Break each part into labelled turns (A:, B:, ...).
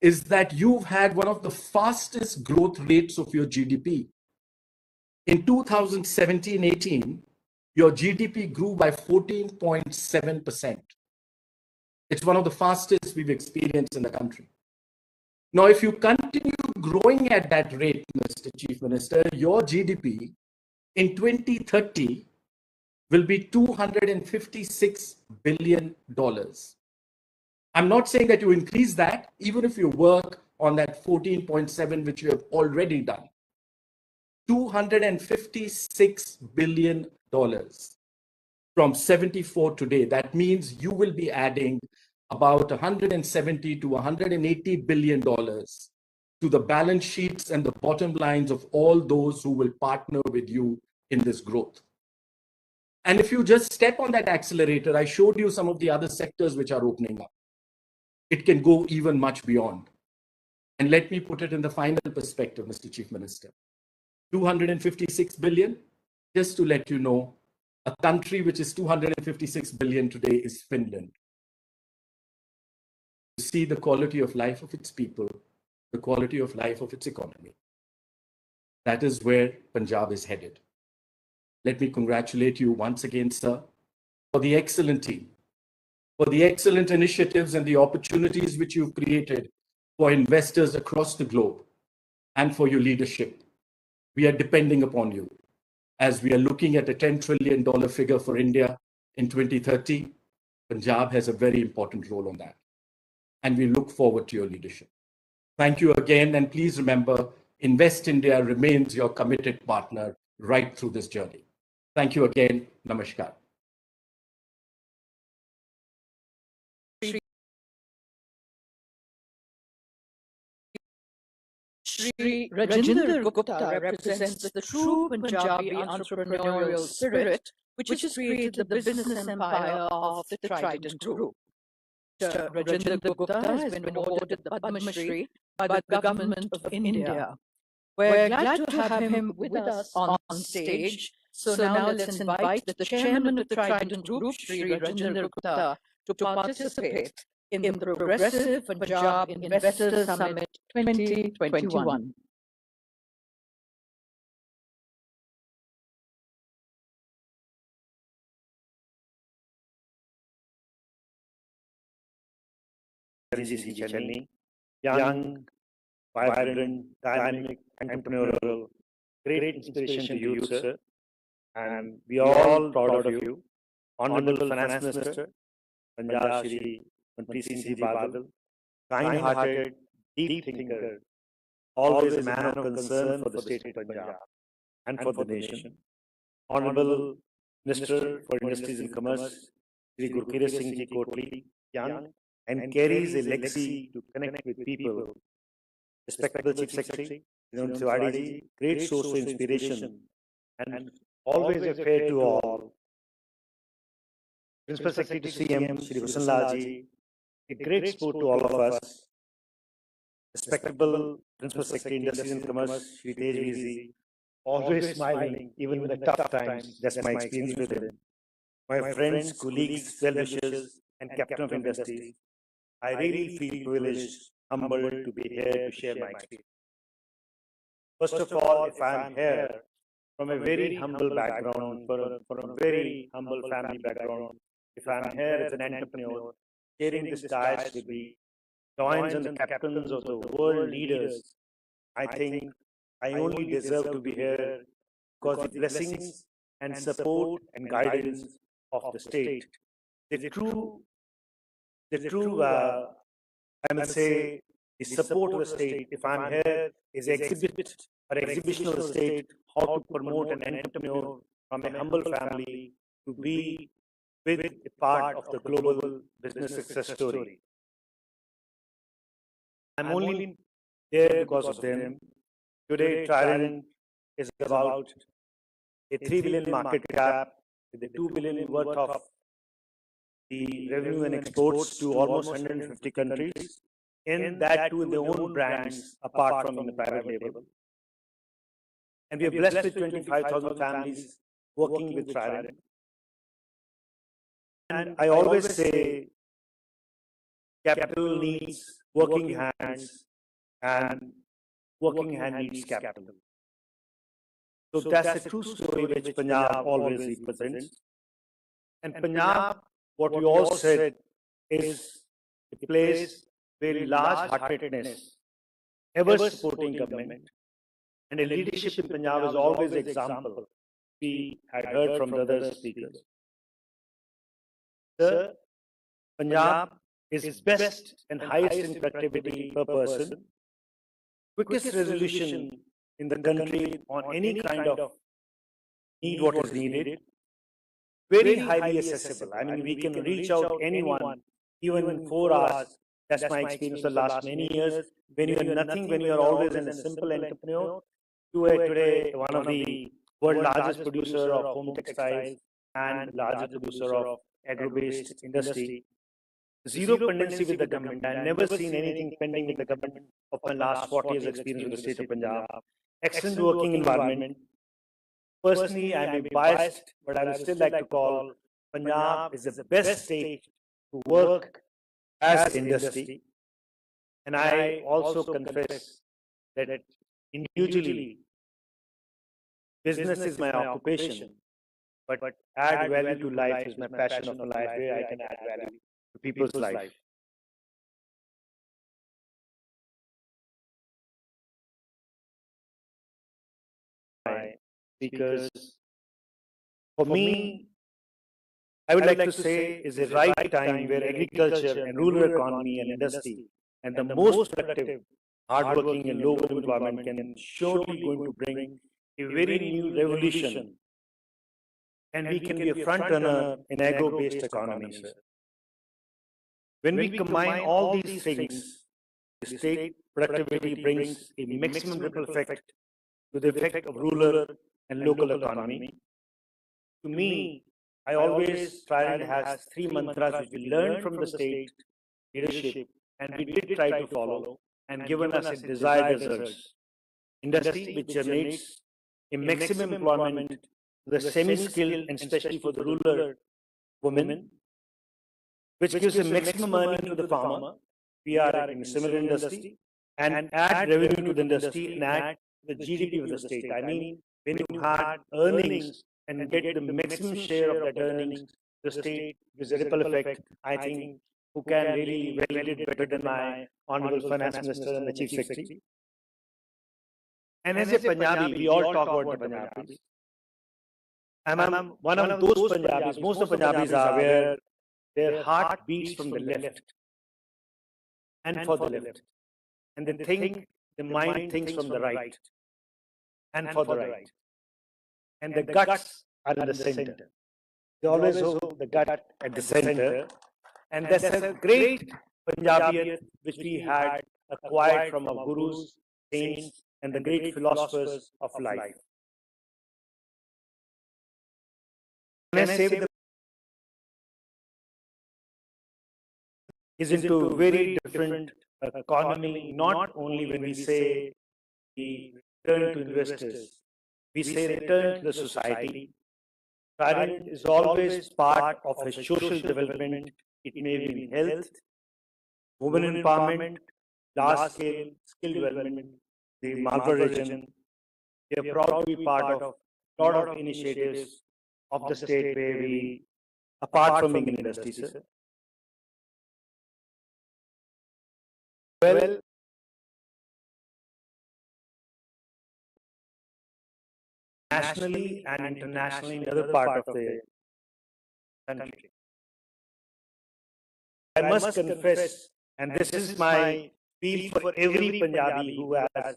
A: is that you've had one of the fastest growth rates of your GDP. In 2017-18, your GDP grew by 14.7%. It's one of the fastest we've experienced in the country. Now, if you continue growing at that rate, Mr. Chief Minister, your GDP in 2030 will be $256 billion. I'm not saying that you increase that, even if you work on that 14.7, which you have already done. $256 billion from 74 today. That means you will be adding about 170 to 180 billion dollars to the balance sheets and the bottom lines of all those who will partner with you in this growth. And if you just step on that accelerator, I showed you some of the other sectors which are opening up. It can go even much beyond. And let me put it in the final perspective, Mr. Chief Minister. 256 billion, just to let you know, a country which is 256 billion today is Finland. You see the quality of life of its people, the quality of life of its economy. That is where Punjab is headed. Let me congratulate you once again, sir, for the excellent team, for the excellent initiatives and the opportunities which you've created for investors across the globe, and for your leadership. We are depending upon you as we are looking at a $10 trillion figure for India in 2030. Punjab has a very important role on that. And we look forward to your leadership. Thank you again. And please remember, Invest India remains your committed partner right through this journey. Thank you again. Namaskar.
B: Shri Rajinder Gupta represents the true Punjabi entrepreneurial spirit, which has created the business empire of the Trident Group. Mr. Rajinder Gupta has been awarded the Padma Shri by the Government of India. We're glad to have him with us on stage. So now let's invite the chairman of the Trident Group, Shri Rajinder Gupta, to participate in the Progressive Punjab Investors Summit 2021.
C: Charanjit Singh Channi, young, vibrant, dynamic, entrepreneurial, great inspiration to you, sir. And we are all proud of you. Honorable Finance Minister, Punjab Shri Mantri Singh Ji Badal, kind-hearted, deep thinker, always a man of concern for the state of Punjab and for the nation. Honorable Minister for Industries and Commerce, Shri Gurkirat Singh Ji Kotli, young, and carries a legacy to connect with people. Respectable Chief Secretary, Tiwari Ji, great source of inspiration and always a fair to all. Principal Secretary to CM, Shri Hussain Lal Ji, a great support to all of us. Respectable Principal Secretary, Industries and Commerce, Shri Tej Ji, always smiling, even in the tough times. That's my experience with him. My friends, colleagues, well-wishers, and Captain of Industries, I really feel privileged, humbled to be here to share my experience. First of all, if I am here from a very humble background, from a very humble family background, if I am here as an entrepreneur, sharing this dais with the joins and the captains of the world leaders, I think I only deserve to be here because the blessings and support and guidance of the state, the true, I must say, the support of the state, if I'm here, is exhibit or exhibition of the state, how to promote an entrepreneur from a humble family to be with a part of the global business success story. I'm only there because of them. Today, Trident is about a 3 billion market cap with a 2 billion worth of the revenue and exports to almost 150 countries, and that too in their own brands apart from in the private label. And we are blessed with 25,000 families working with Trident. And I always say, capital needs working hands, and working hand needs capital. So that's a true story which Punjab always represents. And Punjab, what we all said, is a place where large-heartedness, ever supporting government, and a leadership in Punjab is always an example we had heard from the other speakers. Sir, Punjab is best and highest in productivity per person, quickest resolution in the country on any kind of need what is needed, very highly accessible. I mean, we can reach out anyone, even in 4 hours. That's my experience the last many years. When you are nothing, when you are always in a simple entrepreneur, to today one of the world largest producer of home textiles and largest producer of agro-based industry. Zero pendency with the government. I've never seen anything pending with the government of my last 40 years experience with the state of Punjab. Excellent working environment. Personally, I may be biased, but I would still like to call Punjab is the best state to work as industry. And I also confess that individually, business is my occupation, but add value to life is my passion of life, where I can add value to people's life. Because for me, I would like to say is a right time where agriculture and rural economy and industry and the most productive, hardworking and low employment can surely going to bring a very new revolution, and we can be a front runner in agro-based economy, sir. When we combine all these things, the state productivity brings a maximum ripple effect to the effect of rural and local economy. To me, I always try and has 3 mantras which we learned from the state leadership, and we did try to follow and given us a desired results. Industry which generates a maximum employment to the semi-skilled and especially for the rural women, which gives a maximum earning to the farmer. We are in a similar industry, and add revenue to the industry and add the GDP of the state. I mean, when you had earnings and get the maximum share of that earnings, the state gives a ripple effect. I think who can really validate better than my Honorable Finance Minister and the Chief Secretary. And as a Punjabi, we all talk about the Punjabis. And I'm one of those Punjabis, most of Punjabis are where their heart beats from the left and for the left. And they think, the mind thinks from the right and for the right. And the guts are in the center. They always hold the gut at the center. And that's a great Punjabian which we had acquired from our gurus, saints, and the great philosophers of life. When I say the is into very different economy, not only when we say we return to investors, we say return to the society. Trident is always part of a social development. It may be in health, women empowerment, large-scale skill development, the Malwa region. We are proud to be part of a lot of initiatives of the state where we, apart from being in industry, sir. Well, nationally and internationally in other part of the country. I must confess, and this is my feel for every Punjabi who has,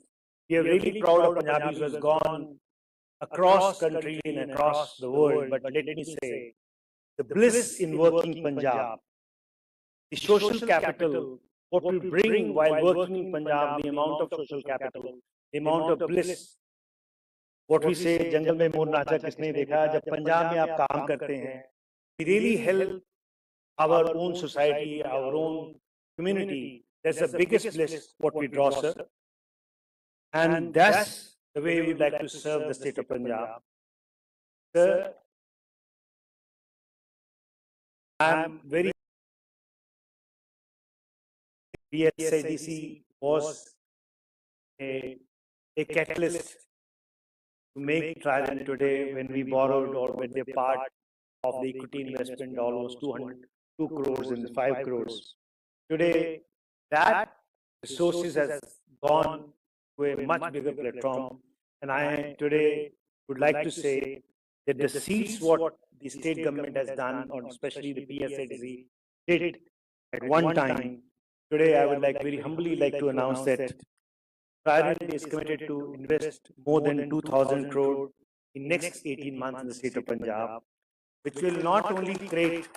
C: we are really proud of Punjabis who has gone across country and across the world, but let me say, the bliss in working Punjab, the social capital, what we bring while working in Punjab, the amount of social capital, the amount of bliss, what we say, जंगल में मोर नाचा किसने देखा, जब पंजाब में आप काम करते हैं, we really help our own society, our own community. That's the biggest bliss what we draw, sir. And that's the way we would like to serve the state of Punjab. Sir, I'm very PSIDC was a catalyst to make Trident today when we borrowed or when they part of the equity investment almost 202 crores and 5 crores. Today, that resources has gone to a much bigger platform, and I today would like to say that the seeds what the state government has done, or especially the PSIDC did at one time, today I would like very humbly like to announce that Trident is committed to invest more than 2,000 crore in next 18 months in the state of Punjab, which will not only create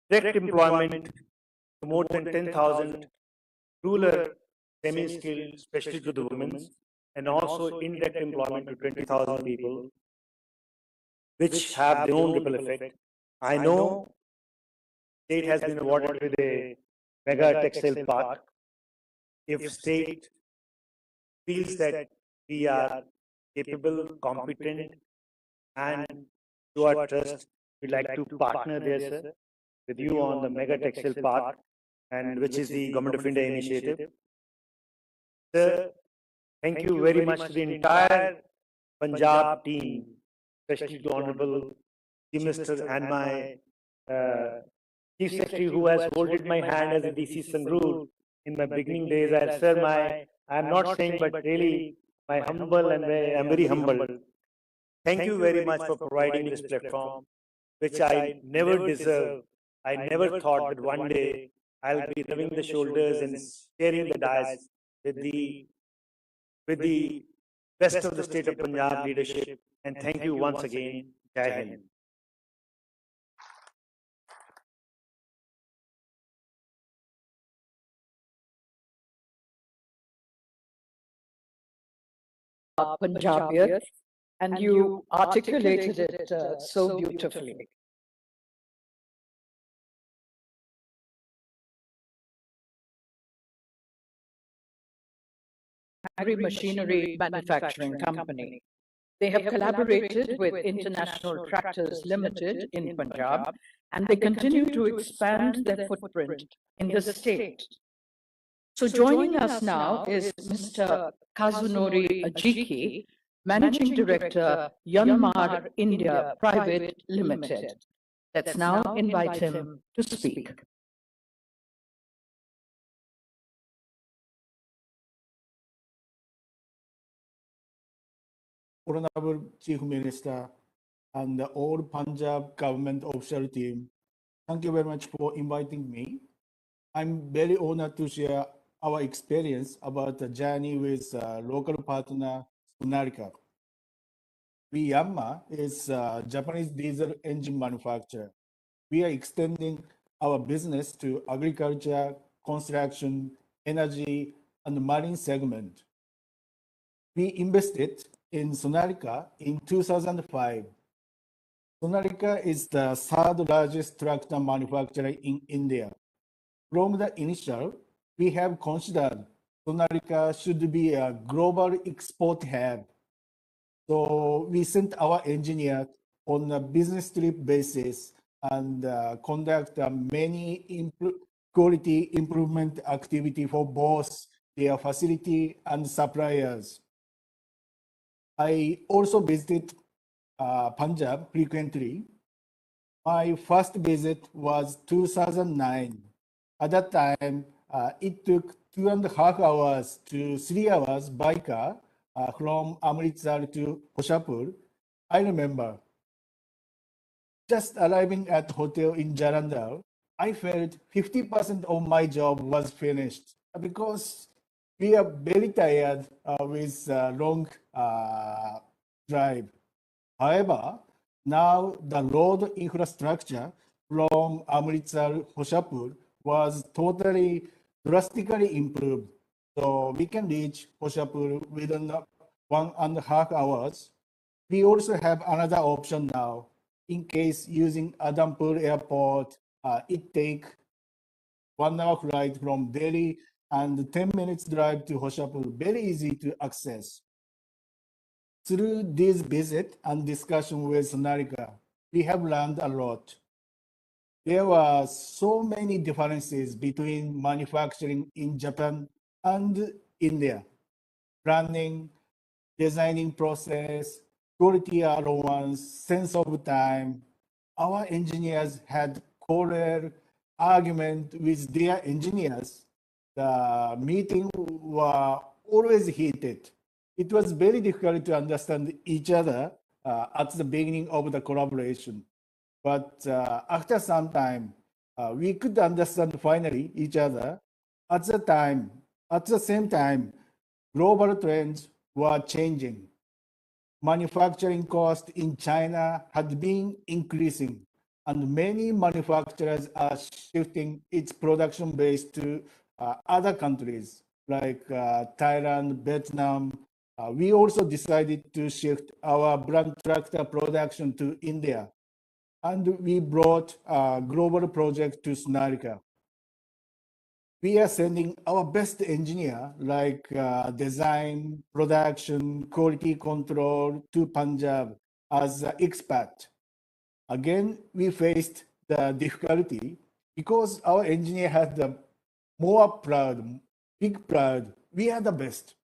C: direct employment to more than 10,000 rural semi-skilled, especially to the women, and also indirect employment to 20,000 people, which have their own ripple effect. I know state has been awarded with a mega textile park. If state feels that we are capable, competent, and to our trust, we'd like to partner there, sir, with you on the mega textile park, and which is the Government of India initiative. Sir, thank you very much to the entire Punjab team, especially to Honorable Chief Minister and my Chief Secretary, who has holded my hand as a DC Sangrur in my beginning days. I sir, I'm not saying, but really, my humble and I'm very humble. Thank you very much for providing this platform, which I never deserved. I never thought that one day I'll be rubbing the shoulders and sharing the dice with the best of the state of Punjab leadership. And thank you once again. Jai Hind.
B: Punjabiyat, and you articulated it so beautifully. Agri-machinery manufacturing company. They have collaborated with International Tractors Limited in Punjab, and they continue to expand their footprint in the state. So joining us now is Mr. Kazunori Ajiki, Managing Director, Yanmar India Private Limited. Let's now invite him to speak.
D: Honorable Chief Minister and the all Punjab government official team, thank you very much for inviting me. I'm very honored to share our experience about the journey with local partner Sonarika. Yanmar is a Japanese diesel engine manufacturer. We are extending our business to agriculture, construction, energy, and marine segment. We invested in Sonarika in 2005. Sonarika is the third largest tractor manufacturer in India. From the initial, we have considered Sonarika should be a global export hub. So we sent our engineers on a business trip basis and conduct many quality improvement activity for both their facility and suppliers. I also visited Punjab frequently. My first visit was 2009. At that time, it took 2.5 hours to 3 hours by car from Amritsar to Hoshapur. I remember just arriving at hotel in Jalandhar, I felt 50% of my job was finished because we are very tired with long drive. However, now the road infrastructure from Amritsar Hoshapur was totally drastically improved. So we can reach Hoshapur within 1.5 hours. We also have another option now. In case using Adampur Airport, it takes 1 hour flight from Delhi and 10 minutes drive to Hoshapur, very easy to access. Through this visit and discussion with Sonarika, we have learned a lot. there were so many differences between manufacturing in Japan and India. Planning, designing process, quality allowance, sense of time. Our engineers had quarrel argument with their engineers. The meeting were always heated. It was very difficult to understand each other at the beginning of the collaboration. But after some time, we could understand finally each other. At the same time, global trends were changing. Manufacturing costs in China had been increasing, and many manufacturers are shifting its production base to other countries like Thailand, Vietnam. We also decided to shift our brand tractor production to India, and we brought a global project to Sunarika. We are sending our best engineer, like design, production, quality control, to Punjab as an expat. Again, we faced the difficulty because our engineer had the more proud, big proud. We are the best.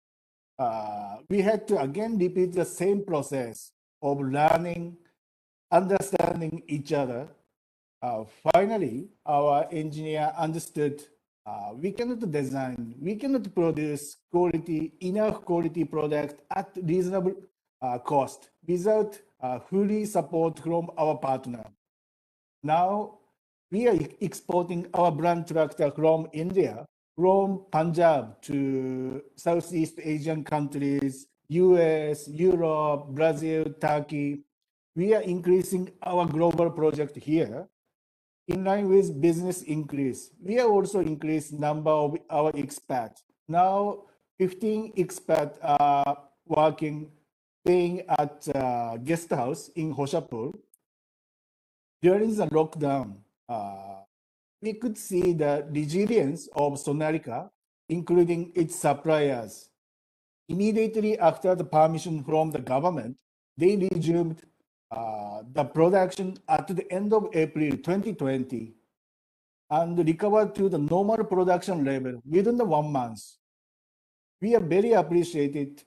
D: We had to again repeat the same process of learning, understanding each other. Finally, our engineer understood we cannot design, we cannot produce enough quality product at reasonable cost without fully support from our partner. Now, we are exporting our brand tractor from India, from Punjab to Southeast Asian countries, US, Europe, Brazil, Turkey. We are increasing our global project here. In line with business increase, we have also increased number of our expats. Now, 15 expats are working, staying at guest house in Hoshapur. During the lockdown, we could see the resilience of Sonarika, including its suppliers. Immediately after the permission from the government, they resumed the production at the end of April 2020 and recovered to the normal production level within the 1 month. We are very appreciated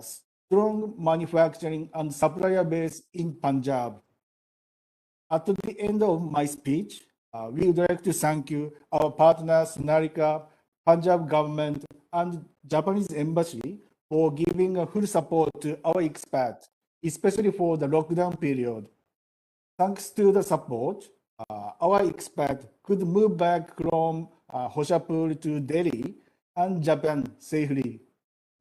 D: strong manufacturing and supplier base in Punjab. At the end of my speech, we would like to thank you, our partners, Narika, Punjab government, and Japanese embassy for giving a full support to our expats, especially for the lockdown period. Thanks to the support, our expat could move back from Hoshapur to Delhi and Japan safely.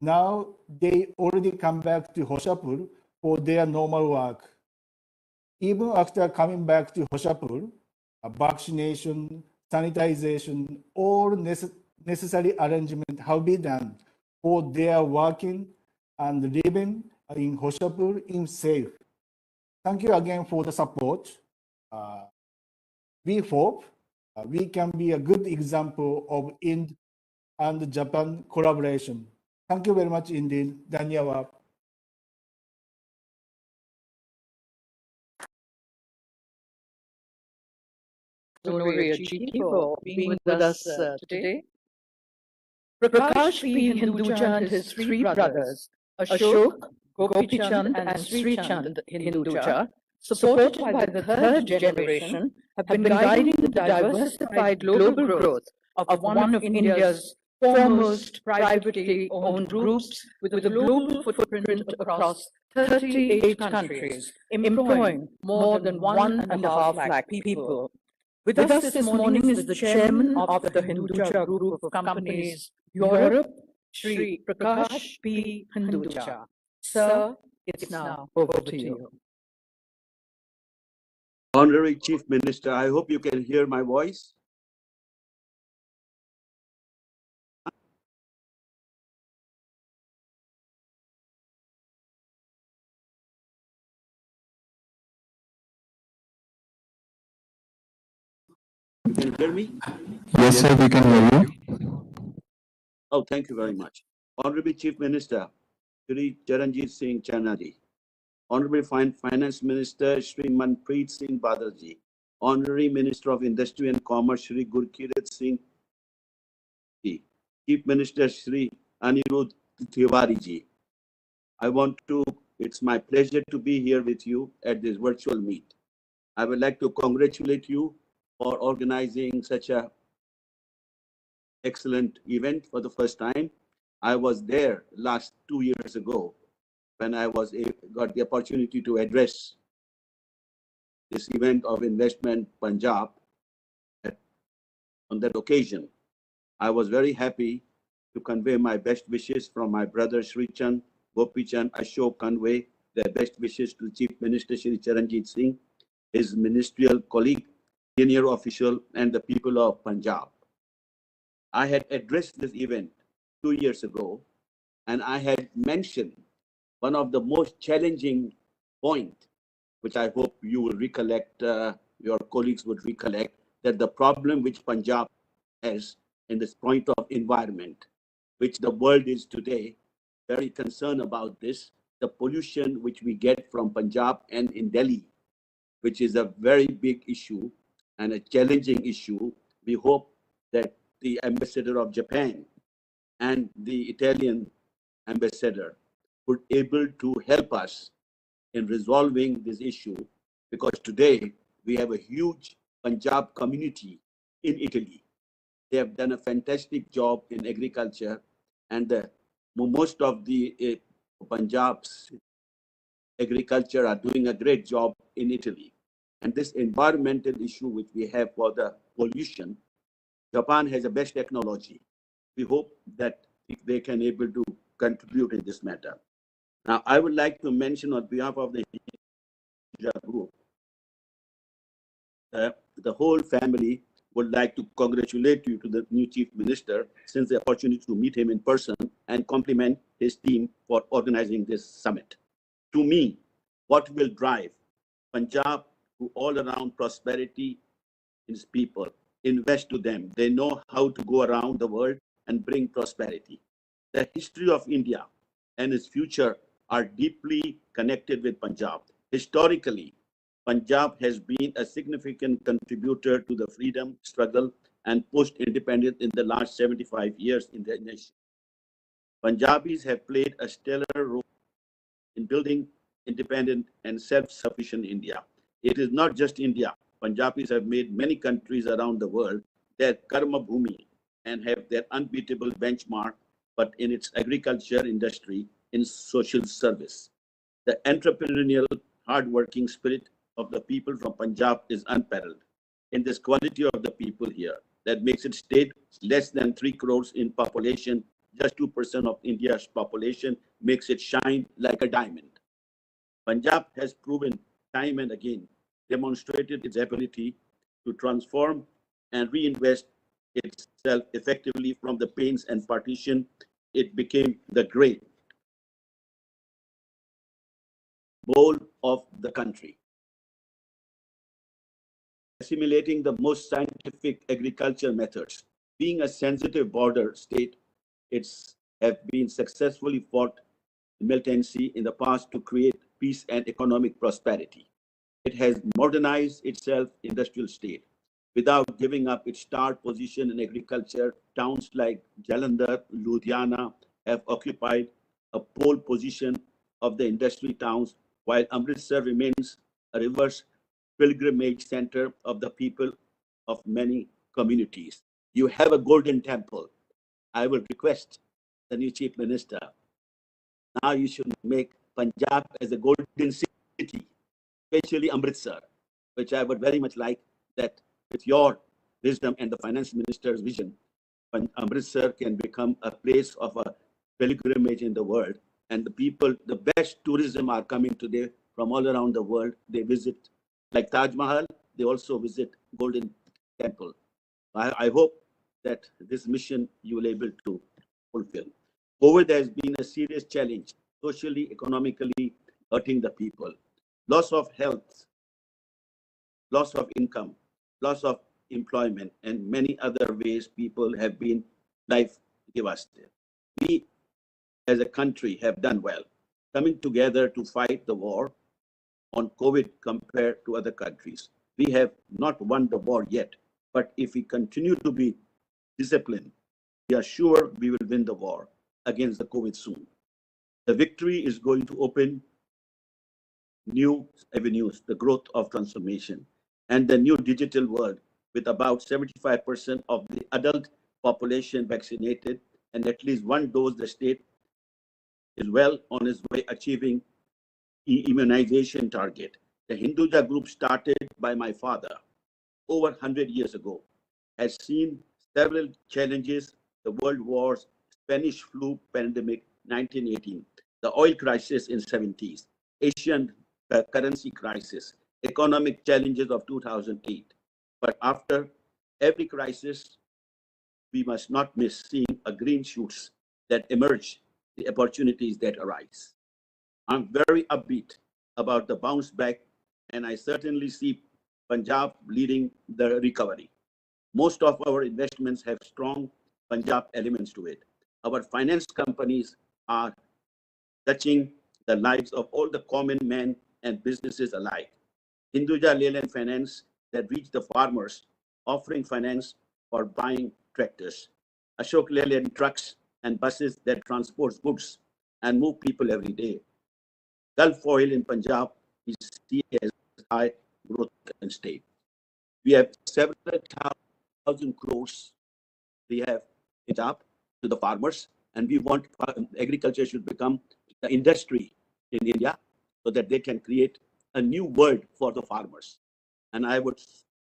D: Now they already come back to Hoshapur for their normal work. Even after coming back to Hoshapur, vaccination, sanitization, all necessary arrangements have been done for their working and living in Hoshapur in safe. Thank you again for the support. We hope we can be a good example of Ind and Japan collaboration. Thank you very much indeed. Dhanyawad.
B: Gloria GT for being with us today. Prakash P. Hinduja and his three brothers, Ashok, Gopi Chand, and Sri Chand Hinduja, supported by the third generation, have been guiding the diversified global growth of one of India's foremost privately owned groups with a global footprint across 38 countries, employing more than 1.5 lakh people. With us this morning is the chairman of the Hinduja Group of Companies Europe, Shri Prakash P. Hinduja. Sir, it's now over to you.
E: Honorary Chief Minister, I hope you can hear my voice. Can you hear me?
F: Yes, sir, we can hear you.
E: Oh, thank you very much. Honorable Chief Minister, Shri Charanjit Singh Channi, Honorable Finance Minister, Shri Manpreet Singh Badarji, Honorary Minister of Industry and Commerce, Shri Gurkirat Singh Ji, Chief Minister Shri Anirudh Tiwari Ji. It's my pleasure to be here with you at this virtual meet. I would like to congratulate you for organizing such a excellent event for the first time. I was there last 2 years ago when I got the opportunity to address this event of Investment Punjab. On that occasion, I was very happy to convey my best wishes from my brother Sri Chand, Gopi Chand, Ashok convey their best wishes to Chief Minister Shri Charanjit Singh, his ministerial colleague, senior official, and the people of Punjab. I had addressed this event 2 years ago, and I had mentioned one of the most challenging points, which I hope you will recollect, your colleagues would recollect, that the problem which Punjab has in this point of environment, which the world is today very concerned about this, the pollution which we get from Punjab and in Delhi, which is a very big issue and a challenging issue. We hope that the ambassador of Japan and the Italian ambassador would able to help us in resolving this issue, because today we have a huge Punjab community in Italy. They have done a fantastic job in agriculture, and most of the Punjab's agriculture are doing a great job in Italy. And this environmental issue which we have for the pollution, Japan has the best technology. We hope that they can able to contribute in this matter. Now, I would like to mention on behalf of the group, the whole family would like to congratulate you to the new Chief Minister, since the opportunity to meet him in person, and compliment his team for organizing this summit. To me, what will drive Punjab to all around prosperity is people. Invest to them. They know how to go around the world and bring prosperity. The history of India and its future are deeply connected with Punjab. Historically, Punjab has been a significant contributor to the freedom struggle and post-independence in the last 75 years in the nation. Punjabis have played a stellar role in building independent and self-sufficient India. It is not just India. Punjabis have made many countries around the world their karma bhumi and have their unbeatable benchmark, but in its agriculture industry, in social service. The entrepreneurial, hard-working spirit of the people from Punjab is unparalleled. In this quality of the people here, that makes it state less than 3 crores in population, just 2% of India's population, makes it shine like a diamond. Punjab has proven time and again, demonstrated its ability to transform and reinvest itself effectively from the pains and partition. It became the great bowl of the country. Assimilating the most scientific agriculture methods. Being a sensitive border state, it's have been successfully fought militancy in the past to create peace and economic prosperity. It has modernized itself industrial state. Without giving up its star position in agriculture, towns like Jalandhar, Ludhiana have occupied a pole position of the industry towns, while Amritsar remains a reverse pilgrimage center of the people of many communities. You have a golden temple. I will request the new Chief Minister, now you should make Punjab as a golden city, especially Amritsar, which I would very much like that with your wisdom and the finance minister's vision, Amritsar can become a place of a pilgrimage in the world. And the people, the best tourism are coming today from all around the world. They visit, like Taj Mahal, they also visit Golden Temple. I hope that this mission you will be able to fulfill. COVID has been a serious challenge, socially, economically, hurting the people. Loss of health, loss of income, loss of employment, and many other ways people have been life devastated. We as a country have done well, coming together to fight the war on COVID compared to other countries. We have not won the war yet, but if we continue to be disciplined, we are sure we will win the war against the COVID soon. The victory is going to open new avenues, the growth of transformation, and the new digital world with about 75% of the adult population vaccinated and at least one dose. The state is well on its way achieving immunization target. The Hinduja group, started by my father over 100 years ago, has seen several challenges: the world wars, Spanish flu pandemic 1918, the oil crisis in 70s, Asian currency crisis, economic challenges of 2008. But after every crisis, we must not miss seeing a green shoots that emerge, the opportunities that arise. I'm very upbeat about the bounce back, and I certainly see Punjab leading the recovery. Most of our investments have strong Punjab elements to it. Our finance companies are touching the lives of all the common men and businesses alike. Hinduja Leyland Finance that reach the farmers, offering finance for buying tractors. Ashok Leyland trucks and buses that transport goods and move people every day. Gulf Oil in Punjab is seen as high growth and state. We have several thousand crores we have it up to the farmers, and we want agriculture should become the industry in India so that they can create a new world for the farmers. And I would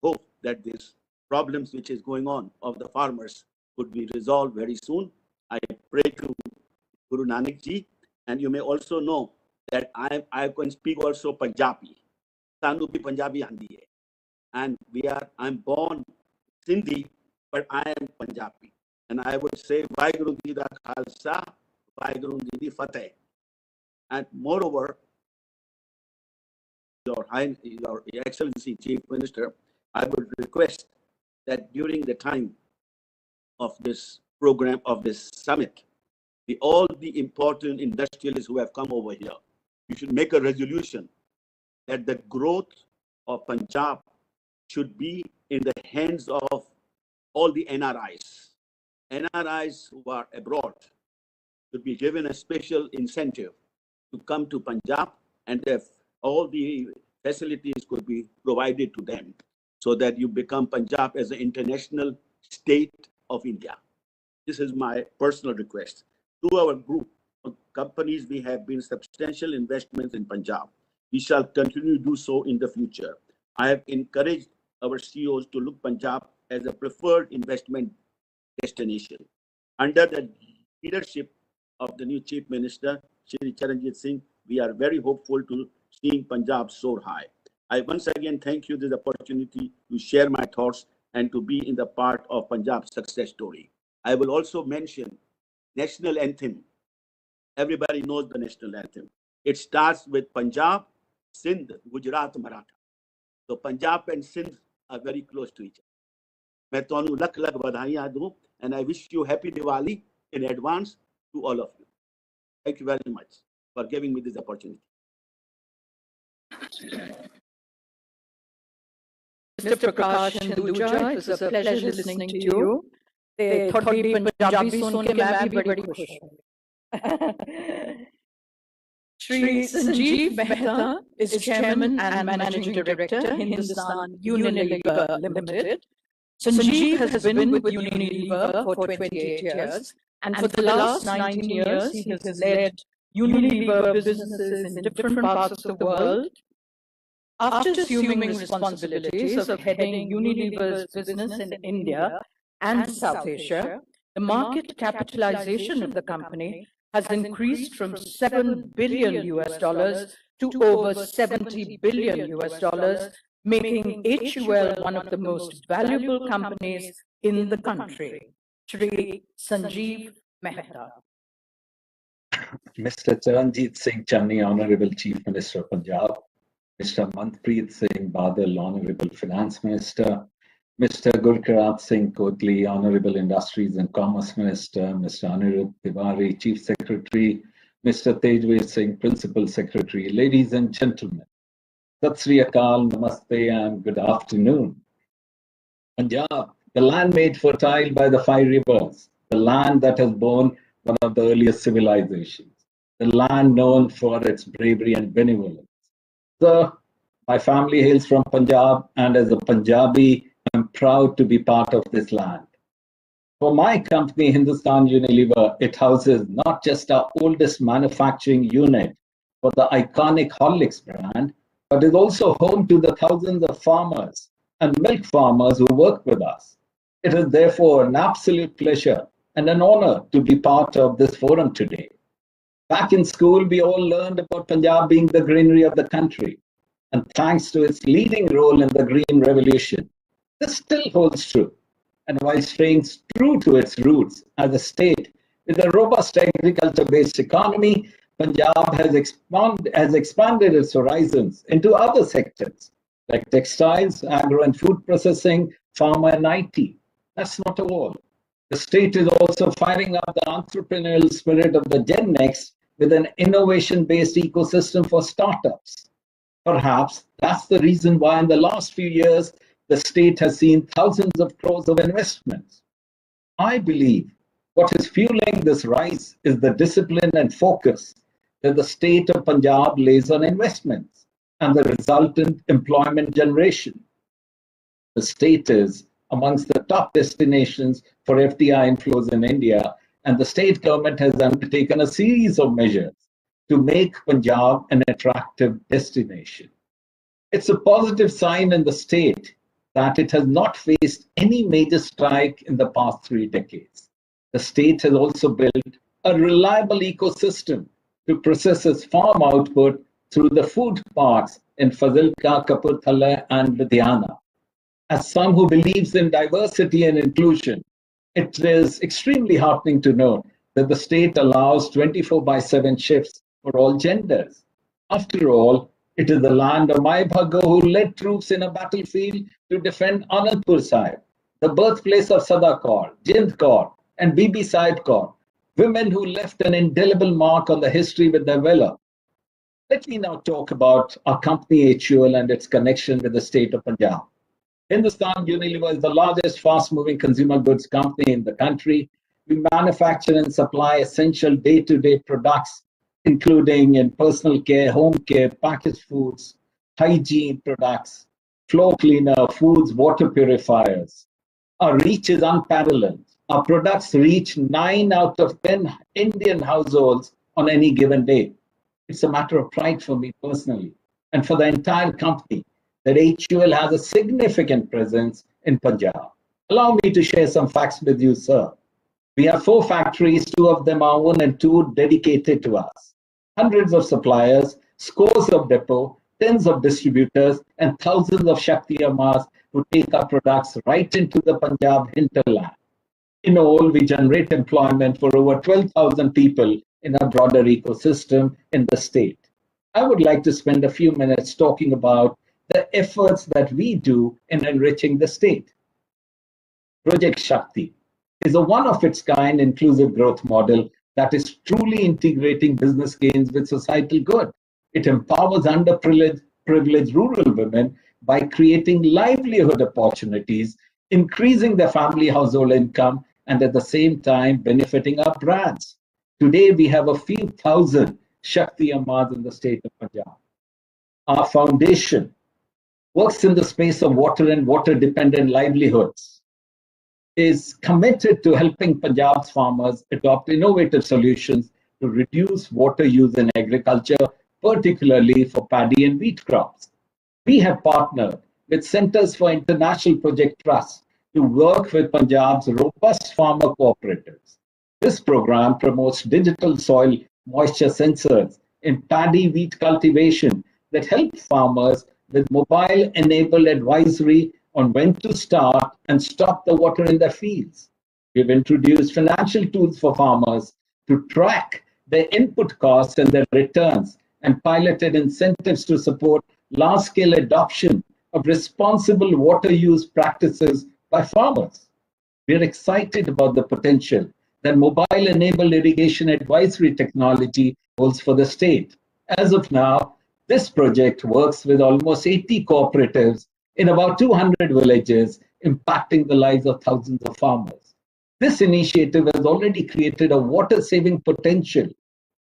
E: hope that these problems which is going on of the farmers could be resolved very soon. I pray to Guru Nanak Ji, and you may also know that I can speak also Punjabi. Sanu bhi Punjabi aandi hai. And I'm born Sindhi, but I am Punjabi. And I would say, Vaheguru Ji da Khalsa, Vaheguru Ji di Fateh. And moreover, Your Excellency Chief Minister, I would request that during the time of this program, of this summit, all the important industrialists who have come over here, you should make a resolution that the growth of Punjab should be in the hands of all the NRIs. NRIs who are abroad should be given a special incentive to come to Punjab, and if all the facilities could be provided to them so that you become Punjab as an international state of India. This is my personal request. To our group of companies, we have been substantial investments in Punjab. We shall continue to do so in the future. I have encouraged our CEOs to look Punjab as a preferred investment destination. Under the leadership of the new Chief Minister, Shri Charanjit Singh, we are very hopeful to seeing Punjab soar high. I once again thank you for this opportunity to share my thoughts and to be in the part of Punjab's success story. I will also mention national anthem. Everybody knows the national anthem. It starts with Punjab, Sindh, Gujarat, Maratha. So Punjab and Sindh are very close to each other. मैं तुहानू लख लख बधाइयां दूं, and I wish you happy Diwali in advance to all of you. Thank you very much for giving me this opportunity.
B: Mr. Prakash Hinduja, it was a pleasure listening to you. The thodi Punjabi sun ke main bhi badi khush hu. Shri Sanjeev Mehta is Chairman and Managing Director, Hindustan Unilever Limited. Sanjeev has been with Unilever for 28 years, and for the last 19 years, he has led Unilever businesses in different parts of the world. After assuming responsibilities of heading Unilever's business in India and South Asia, the market capitalization of the company has increased from $7 billion to over $70 billion, making HUL one of the most valuable companies in the country. Shri Sanjeev Mehta.
F: Mr. Charanjit Singh Channi, Honorable Chief Minister of Punjab, Mr. Manpreet Singh Badal, Honorable Finance Minister, Mr. Gurkirat Singh Kotli, Honorable Industries and Commerce Minister, Mr. Anirudh Tiwari, Chief Secretary, Mr. Tej Singh, Principal Secretary, ladies and gentlemen, Sat Sri Akal, Namaste, and good afternoon. Punjab, the land made fertile by the 5 rivers, the land that has borne one of the earliest civilizations, the land known for its bravery and benevolence. So, my family hails from Punjab, and as a Punjabi, I'm proud to be part of this land. For my company, Hindustan Unilever, it houses not just our oldest manufacturing unit for the iconic Horlicks brand, but is also home to the thousands of farmers and milk farmers who work with us. It is therefore an absolute pleasure and an honor to be part of this forum today. Back in school, we all learned about Punjab being the greenery of the country, and thanks to its leading role in the Green Revolution, this still holds true. And while staying true to its roots as a state with a robust agriculture-based economy, Punjab has expanded its horizons into other sectors like textiles, agro and food processing, pharma and IT. That's not all. The state is also firing up the entrepreneurial spirit of the Gen Next with an innovation-based ecosystem for startups. Perhaps that's the reason why in the last few years, the state has seen thousands of crores of investments. I believe what is fueling this rise is the discipline and focus that the state of Punjab lays on investments and the resultant employment generation. The state is amongst the top destinations for FDI inflows in India, and the state government has undertaken a series of measures to make Punjab an attractive destination. It's a positive sign in the state that it has not faced any major strike in the past 3 decades. The state has also built a reliable ecosystem to process its farm output through the food parks in Fazilka, Kapurthala, and Ludhiana. As someone who believes in diversity and inclusion, it is extremely heartening to know that the state allows 24/7 shifts for all genders. After all, it is the land of Mai Bhago who led troops in a battlefield to defend Anandpur Sahib, the birthplace of Sada Kaur, Jind Kaur, and Bibi Sahib Kaur, women who left an indelible mark on the history with their valor. Let me now talk about our company HUL and its connection with the state of Punjab. Hindustan Unilever is the largest fast-moving consumer goods company in the country. We manufacture and supply essential day-to-day products, including in personal care, home care, packaged foods, hygiene products, floor cleaner, foods, water purifiers. Our reach is unparalleled. Our products reach 9 out of 10 Indian households on any given day. It's a matter of pride for me personally and for the entire company that HUL has a significant presence in Punjab. Allow me to share some facts with you, sir. We have 4 factories, 2 of them our own and 2 dedicated to us. Hundreds of suppliers, scores of depots, tens of distributors, and thousands of Shakti Ammas who take our products right into the Punjab hinterland. In all, we generate employment for over 12,000 people in our broader ecosystem in the state. I would like to spend a few minutes talking about the efforts that we do in enriching the state. Project Shakti is a one-of-its-kind inclusive growth model that is truly integrating business gains with societal good. It empowers underprivileged rural women by creating livelihood opportunities, increasing their family household income, and at the same time benefiting our brands. Today, we have a few thousand Shakti Ammas in the state of Punjab. Our foundation works in the space of water and water-dependent livelihoods, is committed to helping Punjab's farmers adopt innovative solutions to reduce water use in agriculture, particularly for paddy and wheat crops. We have partnered with Centers for International Project Trust to work with Punjab's robust farmer cooperatives. This program promotes digital soil moisture sensors in paddy wheat cultivation that help farmers with mobile-enabled advisory on when to start and stop the water in their fields. We've introduced financial tools for farmers to track their input costs and their returns and piloted incentives to support large-scale adoption of responsible water use practices by farmers. We're excited about the potential that mobile-enabled irrigation advisory technology holds for the state. As of now, This project works with almost 80 cooperatives in about 200 villages, impacting the lives of thousands of farmers. This initiative has already created a water-saving potential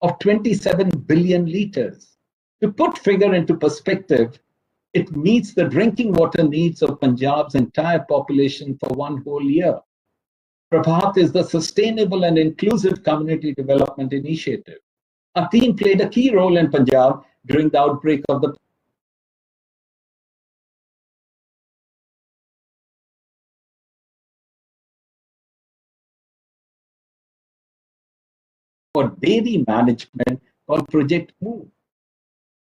F: of 27 billion liters. To put figure into perspective, it meets the drinking water needs of Punjab's entire population for one whole year. Prabhat is the Sustainable and Inclusive Community Development Initiative. Our team played a key role in Punjab during the outbreak of the for dairy management called Project Move.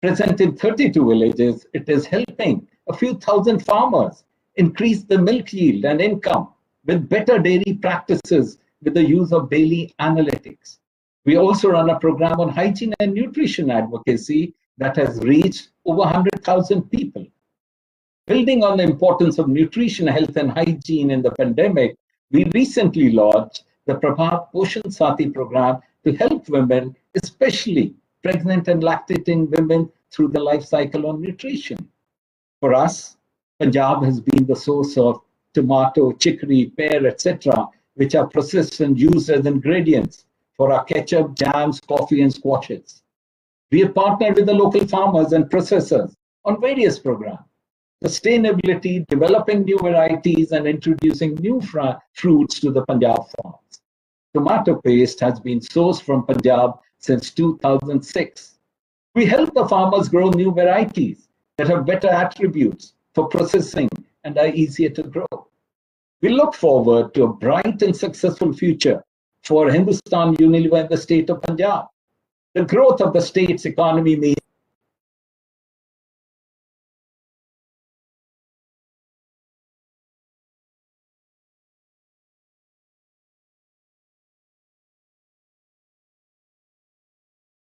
F: Present in 32 villages, it is helping a few thousand farmers increase the milk yield and income with better dairy practices with the use of daily analytics. We also run a program on hygiene and nutrition advocacy that has reached over 100,000 people. Building on the importance of nutrition, health, and hygiene in the pandemic, we recently launched the Prabhat Poshan Sati program to help women, especially pregnant and lactating women, through the life cycle on nutrition. For us, Punjab has been the source of tomato, chicory, pear, etc., which are processed and used as ingredients for our ketchup, jams, coffee, and squashes. We have partnered with the local farmers and processors on various programs. Sustainability, developing new varieties, and introducing new fruits to the Punjab farms. Tomato paste has been sourced from Punjab since 2006. We help the farmers grow new varieties that have better attributes for processing and are easier to grow. We look forward to a bright and successful future for Hindustan Unilever and the state of Punjab. The growth of the state's economy means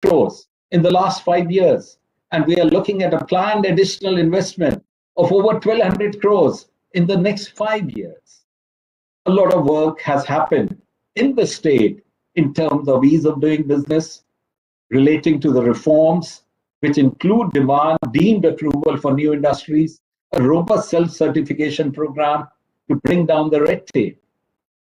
F: crores in the last 5 years, and we are looking at a planned additional investment of over 1,200 crores in the next 5 years. A lot of work has happened in the state in terms of ease of doing business, relating to the reforms, which include demand deemed approval for new industries, a robust self-certification program to bring down the red tape.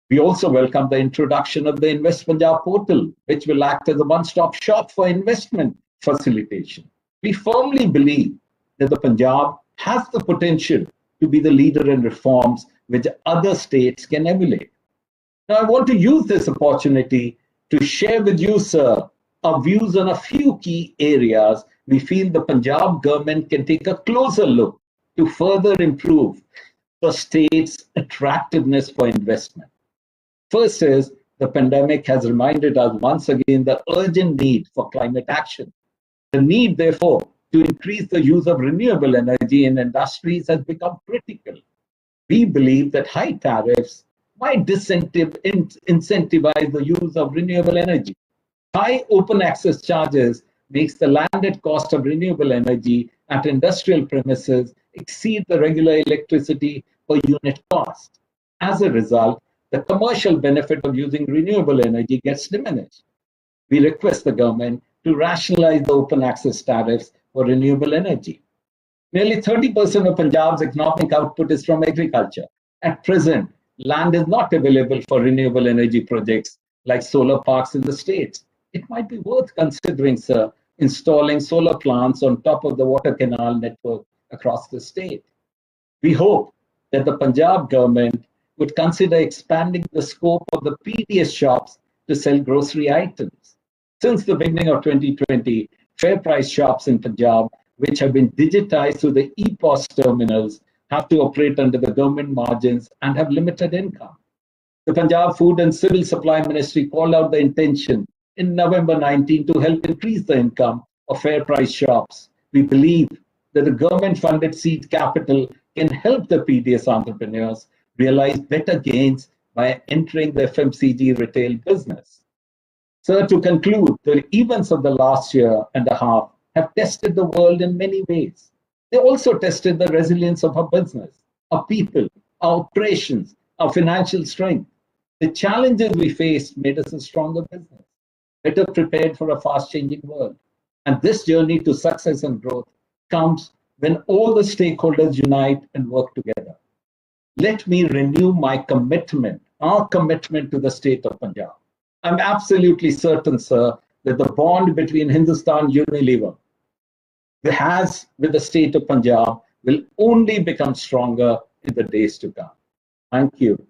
F: We also welcome the introduction of the Invest Punjab portal, which will act as a one-stop shop for investment facilitation. We firmly believe that the Punjab has the potential to be the leader in reforms which other states can emulate. Now, I want to use this opportunity to share with you, sir, our views on a few key areas we feel the Punjab government can take a closer look to further improve the state's attractiveness for investment. First is, the pandemic has reminded us once again the urgent need for climate action. The need, therefore, to increase the use of renewable energy in industries has become critical. We believe that high tariffs might incentivize the use of renewable energy. High open access charges makes the landed cost of renewable energy at industrial premises exceed the regular electricity per unit cost. As a result, the commercial benefit of using renewable energy gets diminished. We request the government to rationalize the open access tariffs for renewable energy. Nearly 30% of Punjab's economic output is from agriculture. At present, land is not available for renewable energy projects like solar parks in the states. It might be worth considering, sir, installing solar plants on top of the water canal network across the state. We hope that the Punjab government would consider expanding the scope of the PDS shops to sell grocery items. Since the beginning of 2020, fair price shops in Punjab, which have been digitized through the EPOS terminals, have to operate under the government margins and have limited income. The Punjab Food and Civil Supply Ministry called out the intention in November 19 to help increase the income of fair price shops. We believe that the government-funded seed capital can help the PDS entrepreneurs realize better gains by entering the FMCG retail business. Sir, to conclude, the events of the last year and a half have tested the world in many ways. They also tested the resilience of our business, our people, our operations, our financial strength. The challenges we faced made us a stronger business, better prepared for a fast-changing world. And this journey to success and growth comes when all the stakeholders unite and work together. Let me renew my commitment, our commitment to the state of Punjab. I'm absolutely certain, sir, that the bond between Hindustan Unilever has with the state of Punjab will only become stronger in the days to come. Thank you.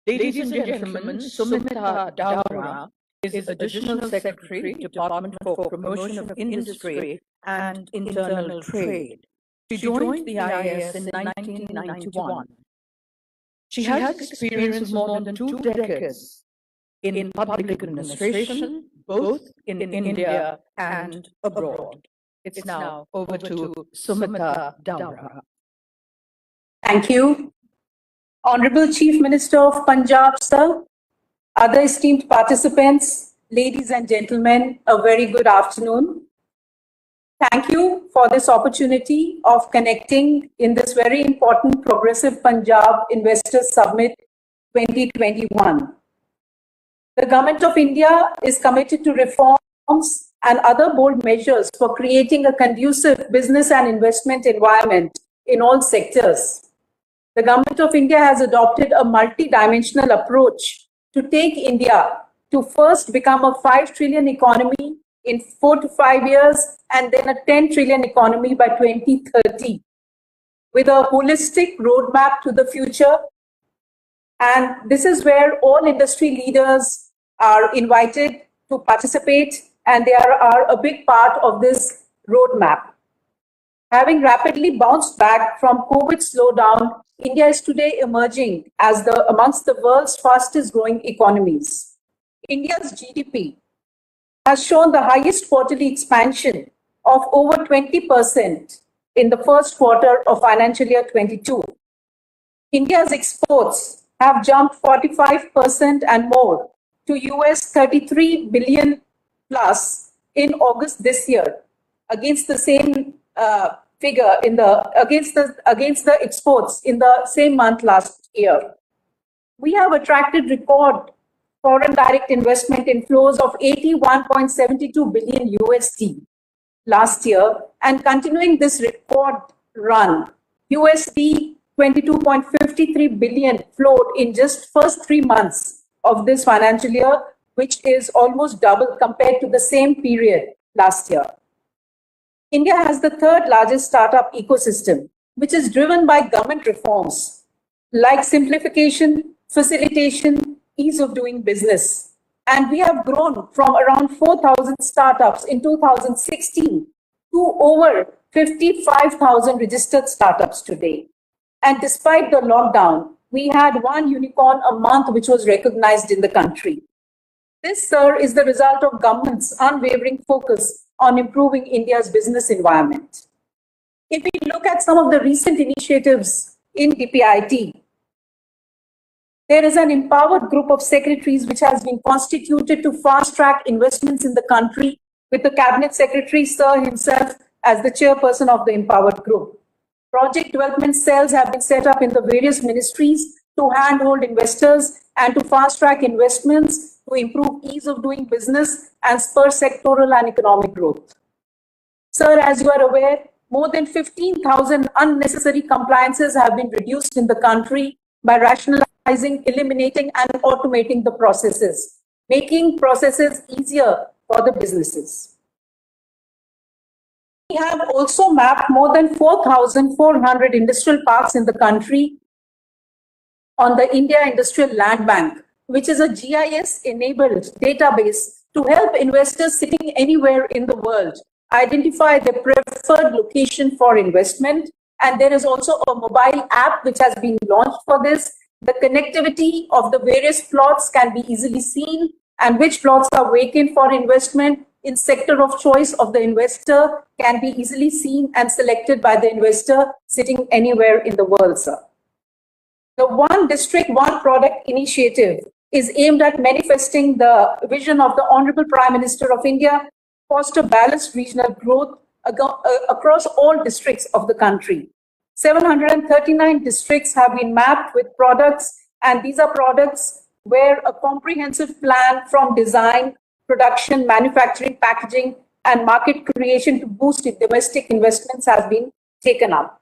B: Ladies and gentlemen, Sumita Daura is Additional Secretary, Department for Promotion of Industry and Internal Trade. She joined the IAS in 1991. She has experience of more than 2 decades in public administration, both in India and abroad. It's now over to Sumita Daura.
G: Thank you. Honorable Chief Minister of Punjab, sir, other esteemed participants, ladies and gentlemen, a very good afternoon. Thank you for this opportunity of connecting in this very important Progressive Punjab Investors Summit 2021. The Government of India is committed to reforms and other bold measures for creating a conducive business and investment environment in all sectors. The Government of India has adopted a multi-dimensional approach to take India to first become a 5 trillion economy in 4 to 5 years and then a 10 trillion economy by 2030, with a holistic roadmap to the future. And this is where all industry leaders are invited to participate, and they are a big part of this roadmap. Having rapidly bounced back from COVID slowdown, India is today emerging as amongst the world's fastest growing economies. India's GDP has shown the highest quarterly expansion of over 20% in the first quarter of financial year 22. India's exports have jumped 45% and more to US 33 billion plus in August this year, against the same figure against the exports in the same month last year. We have attracted record foreign direct investment inflows of 81.72 billion USD last year, and continuing this record run, USD 22.53 billion flowed in just first 3 months of this financial year, which is almost double compared to the same period last year. India has the 3rd largest startup ecosystem, which is driven by government reforms like simplification, facilitation, ease of doing business. And we have grown from around 4,000 startups in 2016 to over 55,000 registered startups today. And despite the lockdown, we had 1 unicorn a month which was recognized in the country. This, sir, is the result of government's unwavering focus on improving India's business environment. If we look at some of the recent initiatives in DPIT, there is an empowered group of secretaries which has been constituted to fast-track investments in the country, with the Cabinet Secretary, sir, himself as the chairperson of the empowered group. Project development cells have been set up in the various ministries to handhold investors and to fast-track investments to improve ease of doing business and spur sectoral and economic growth. Sir, as you are aware, more than 15,000 unnecessary compliances have been reduced in the country by rationalizing, eliminating, and automating the processes, making processes easier for the businesses. We have also mapped more than 4,400 industrial parks in the country on the India Industrial Land Bank, which is a GIS-enabled database to help investors sitting anywhere in the world identify their preferred location for investment. And there is also a mobile app which has been launched for this. The connectivity of the various plots can be easily seen, and which plots are vacant for investment in sector of choice of the investor can be easily seen and selected by the investor sitting anywhere in the world, sir. The One District, One Product initiative is aimed at manifesting the vision of the Honorable Prime Minister of India, foster balanced regional growth across all districts of the country. 739 districts have been mapped with products, and these are products where a comprehensive plan from design, production, manufacturing, packaging, and market creation to boost domestic investments has been taken up.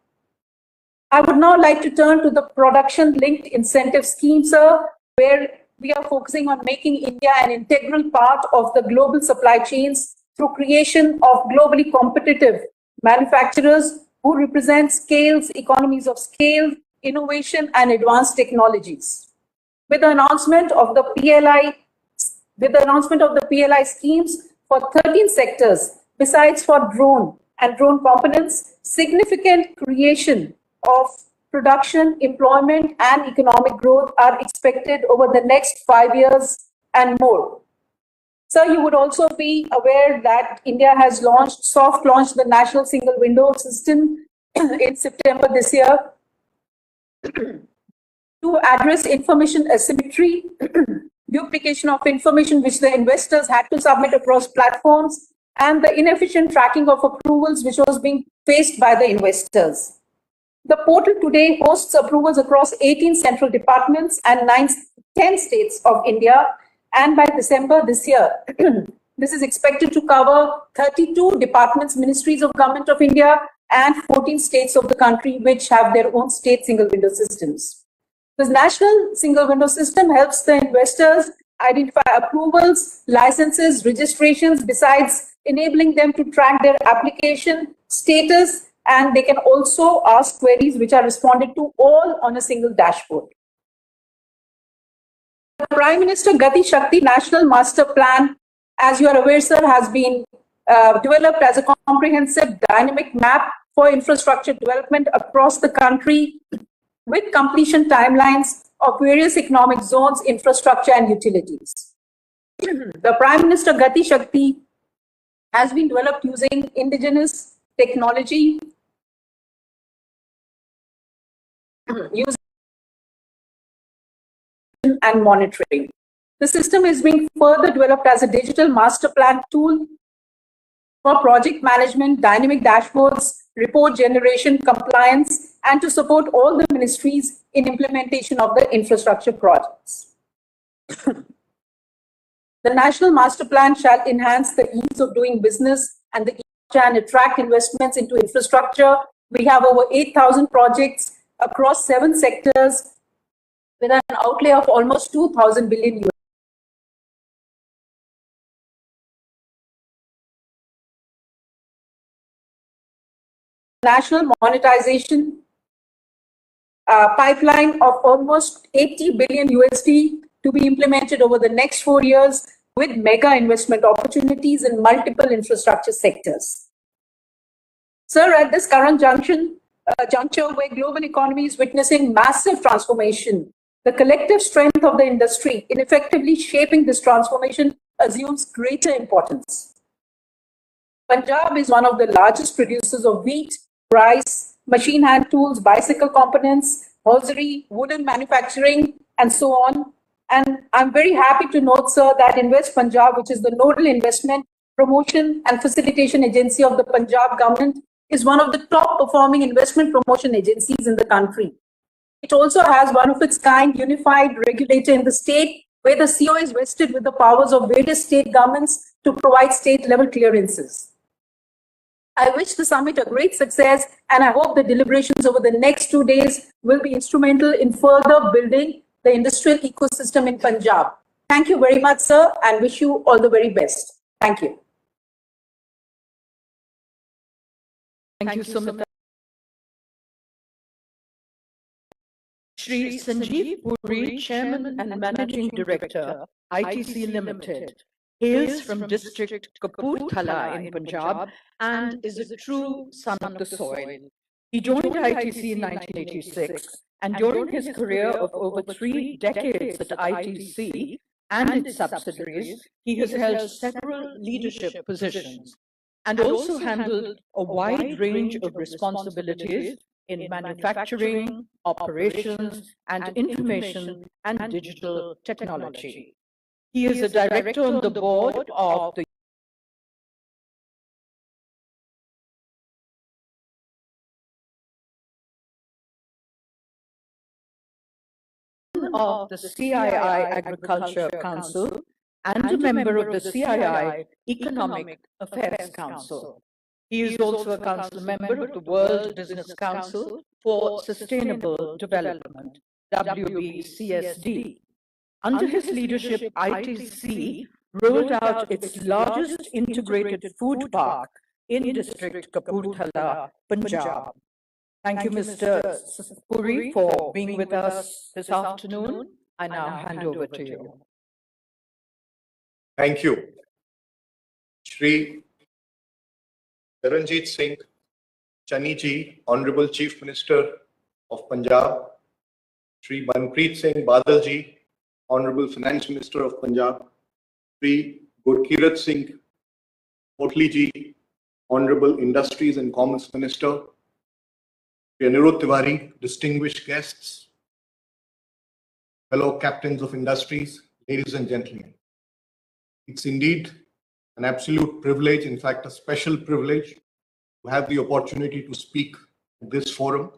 G: I would now like to turn to the production-linked incentive scheme, sir, where we are focusing on making India an integral part of the global supply chains through creation of globally competitive manufacturers who represent scales, economies of scale, innovation, and advanced technologies. With the announcement of the PLI schemes for 13 sectors, besides for drone and drone components, significant creation of production, employment, and economic growth are expected over the next 5 years and more. Sir, you would also be aware that India has soft launched the National Single Window System in September this year to address information asymmetry, duplication of information which the investors had to submit across platforms, and the inefficient tracking of approvals which was being faced by the investors. The portal today hosts approvals across 18 central departments and 10 states of India, and by December this year, this is expected to cover 32 departments, ministries of Government of India, and 14 states of the country which have their own state single window systems. This national single window system helps the investors identify approvals, licenses, registrations, besides enabling them to track their application status, and they can also ask queries which are responded to all on a single dashboard. The Prime Minister Gati Shakti National Master Plan, as you are aware, sir, has been developed as a comprehensive dynamic map for infrastructure development across the country with completion timelines of various economic zones, infrastructure, and utilities. The Prime Minister Gati Shakti has been developed using indigenous technology, using and monitoring. The system is being further developed as a digital master plan tool for project management, dynamic dashboards, report generation, compliance, and to support all the ministries in implementation of the infrastructure projects. The National Master Plan shall enhance the ease of doing business and attract investments into infrastructure. We have over 8,000 projects across 7 sectors with an outlay of almost 2,000 billion US. National monetization pipeline of almost 80 billion USD to be implemented over the next 4 years with mega investment opportunities in multiple infrastructure sectors. Sir, at this current juncture where global economy is witnessing massive transformation, the collective strength of the industry in effectively shaping this transformation assumes greater importance. Punjab is one of the largest producers of wheat, rice, machine hand tools, bicycle components, hosiery, wooden manufacturing, and so on. And I'm very happy to note, sir, that Invest Punjab, which is the nodal investment, promotion, and facilitation agency of the Punjab government, is one of the top performing investment promotion agencies in the country. It also has one of its kind unified regulator in the state, where the CO is vested with the powers of various state governments to provide state level clearances. I wish the summit a great success, and I hope the deliberations over the next 2 days will be instrumental in further building the industrial ecosystem in Punjab. Thank you very much, sir, and wish you all the very best. Thank you.
B: Thank you so much. Shri Sanjeev Puri, Chairman and Managing Director, ITC Limited, hails from district Kapurthala in Punjab and is a true son of the soil. He joined ITC in 1986, and during his career of over 3 decades at ITC and its subsidiaries, he has held several leadership positions and also handled a wide range of responsibilities in manufacturing, operations, and information and digital technology. He is a director on the board of the of the CII Agriculture Council and a member of the CII Economic Affairs Council. He is also a council member of the World Business Council for Sustainable Development, WBCSD. Under his leadership, ITC rolled out its largest integrated food park in District Kapurthala, Punjab. Thank you, Mr. Puri, for being with us this afternoon. I now hand over to you.
H: Thank you. Shri Charanjit Singh Channi ji, Honorable Chief Minister of Punjab, Shri Manpreet Singh Badal ji, Honorable Finance Minister of Punjab, Shri Gurkirat Singh Kotli ji, Honorable Industries and Commerce Minister, Shri Anirudh Tiwari, distinguished guests, fellow captains of industries, ladies and gentlemen. It's indeed an absolute privilege, in fact, a special privilege to have the opportunity to speak at this forum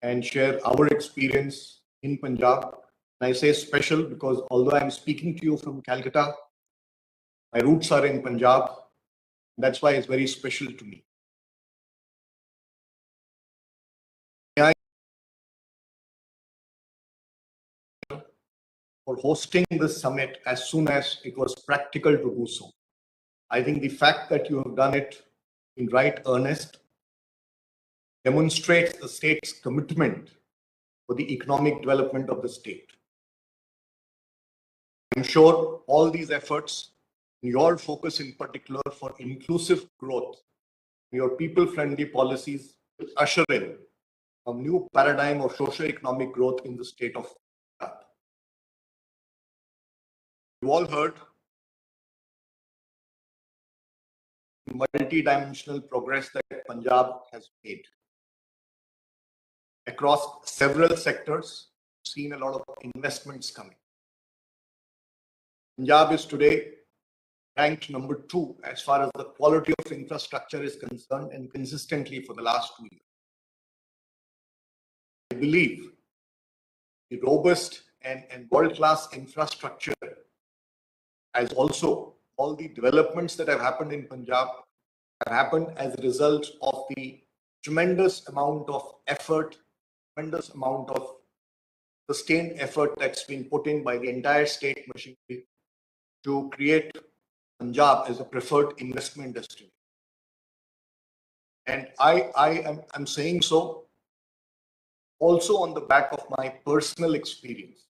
H: and share our experience in Punjab. And I say special because although I'm speaking to you from Calcutta, my roots are in Punjab. That's why it's very special to me. For hosting this summit as soon as it was practical to do so. I think the fact that you have done it in right earnest demonstrates the state's commitment for the economic development of the state. I'm sure all these efforts, your focus in particular for inclusive growth, your people-friendly policies will usher in a new paradigm of socio-economic growth in the state of Punjab. You all heard the multi-dimensional progress that Punjab has made. Across several sectors, we've seen a lot of investments coming. Punjab is today ranked number 2 as far as the quality of infrastructure is concerned, and consistently for the last 2 years. I believe the robust and world-class infrastructure, as also all the developments that have happened in Punjab have happened as a result of the tremendous amount of effort, tremendous amount of sustained effort that's been put in by the entire state machinery to create Punjab as a preferred investment destination. And I'm saying so also on the back of my personal experience.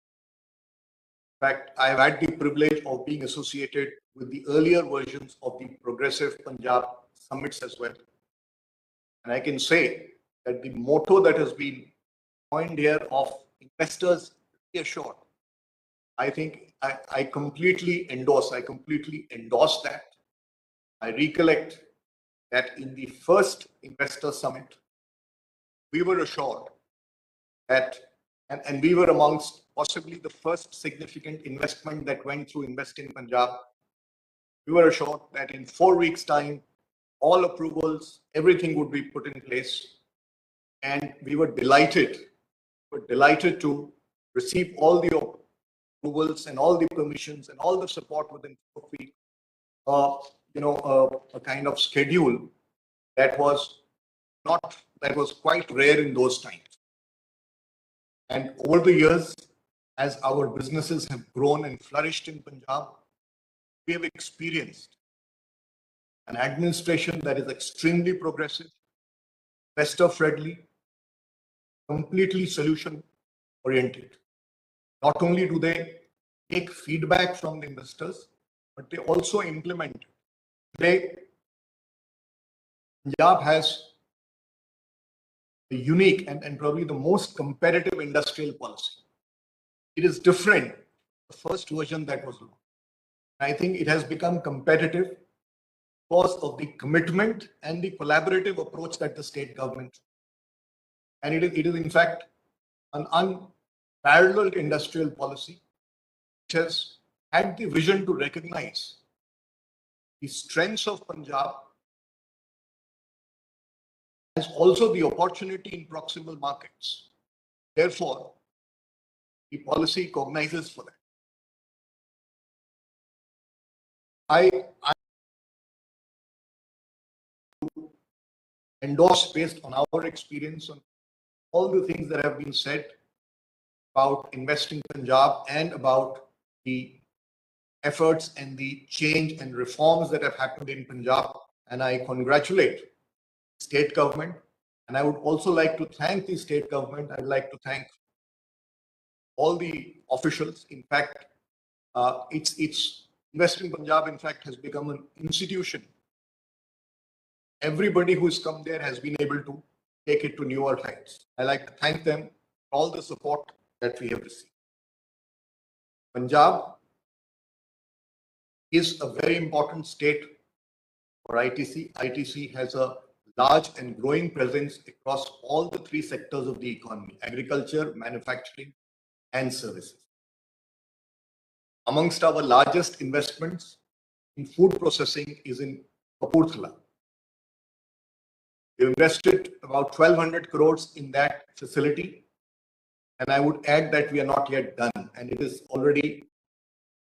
H: In fact, I've had the privilege of being associated with the earlier versions of the Progressive Punjab Summits as well. And I can say that the motto that has been coined here of investors reassured, I think I completely endorse that. I recollect that in the first investor summit, we were assured that, and we were amongst possibly the first significant investment that went through Invest in Punjab. We were assured that in 4 weeks' time, all approvals, everything would be put in place. And we were delighted to receive all the approvals and all the permissions and all the support within 4 weeks. A kind of schedule that was quite rare in those times. And over the years, as our businesses have grown and flourished in Punjab, we have experienced an administration that is extremely progressive, investor-friendly, completely solution-oriented. Not only do they take feedback from the investors, but they also implement. Today, Punjab has a unique and probably the most competitive industrial policy. It is different, the first version that was launched. I think it has become competitive because of the commitment and the collaborative approach that the state government. And it is in fact an unparalleled industrial policy which has had the vision to recognize the strengths of Punjab as also the opportunity in proximal markets. Therefore, the policy cognizes for that. I endorse based on our experience on all the things that have been said about investing Punjab and about the efforts and the change and reforms that have happened in Punjab. And I congratulate state government. And I would also like to thank the state government. I'd like to thank all the officials. In fact, it's Investing Punjab, in fact, has become an institution. Everybody who's come there has been able to take it to newer heights. I like to thank them for all the support that we have received. Punjab is a very important state for ITC. ITC has a large and growing presence across all the three sectors of the economy: agriculture, manufacturing, and services. Amongst our largest investments in food processing is in Kapurthala. We invested about 1,200 crores in that facility. And I would add that we are not yet done, and it is already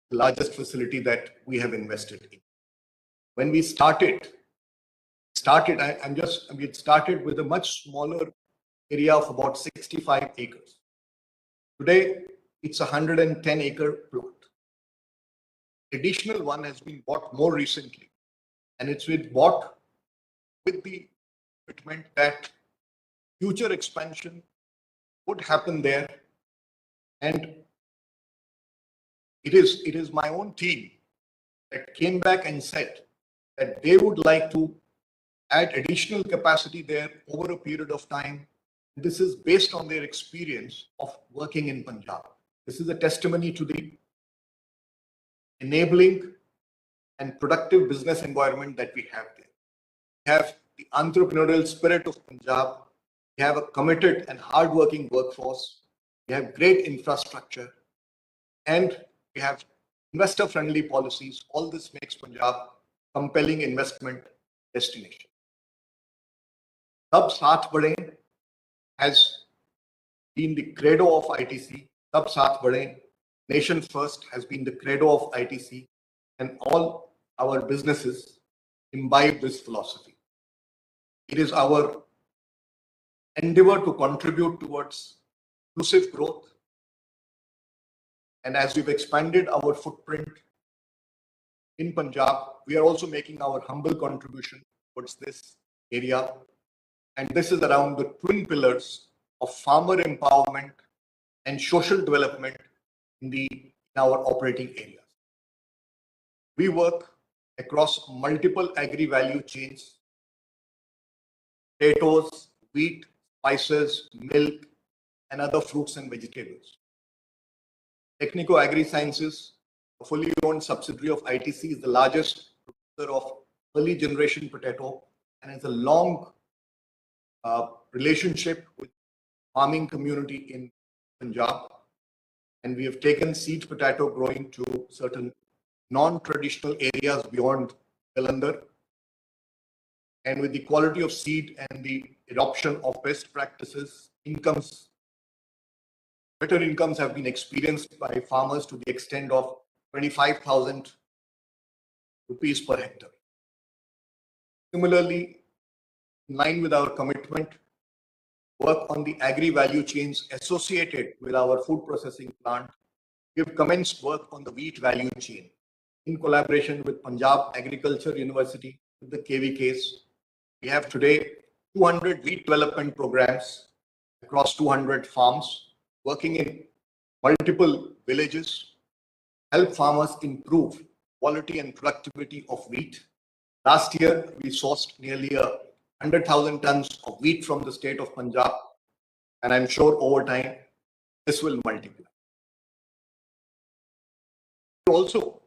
H: the largest facility that we have invested in. When we started with a much smaller area of about 65 acres. Today, it's a 110-acre plot. Additional one has been bought more recently, and it's been bought with the commitment that future expansion would happen there. And it is my own team that came back and said that they would like to add additional capacity there over a period of time. This is based on their experience of working in Punjab. This is a testimony to the enabling and productive business environment that we have there. We have the entrepreneurial spirit of Punjab. We have a committed and hardworking workforce. We have great infrastructure, and we have investor-friendly policies. All this makes Punjab a compelling investment destination. Sab Saath Badhe has been the credo of ITC. Sab Saath Badhe, nation first, has been the credo of ITC, and all our businesses imbibe this philosophy. It is our endeavor to contribute towards inclusive growth. And as we've expanded our footprint in Punjab, we are also making our humble contribution towards this area. And this is around the twin pillars of farmer empowerment and social development in our operating areas. We work across multiple agri-value chains: potatoes, wheat, spices, milk, and other fruits and vegetables. Technico Agri Sciences, a fully owned subsidiary of ITC, is the largest producer of early generation potato and has a long relationship with farming community in Punjab. And we have taken seed potato growing to certain non-traditional areas beyond Jalandhar. And with the quality of seed and the adoption of best practices, better incomes have been experienced by farmers to the extent of 25,000 rupees per hectare. Similarly, in line with our commitment, work on the agri-value chains associated with our food processing plant, we have commenced work on the wheat value chain in collaboration with Punjab Agriculture University, with the KVKs. We have today 200 wheat development programs across 200 farms, working in multiple villages, help farmers improve quality and productivity of wheat. Last year, we sourced nearly 100,000 tons of wheat from the state of Punjab, and I'm sure over time, this will multiply. We also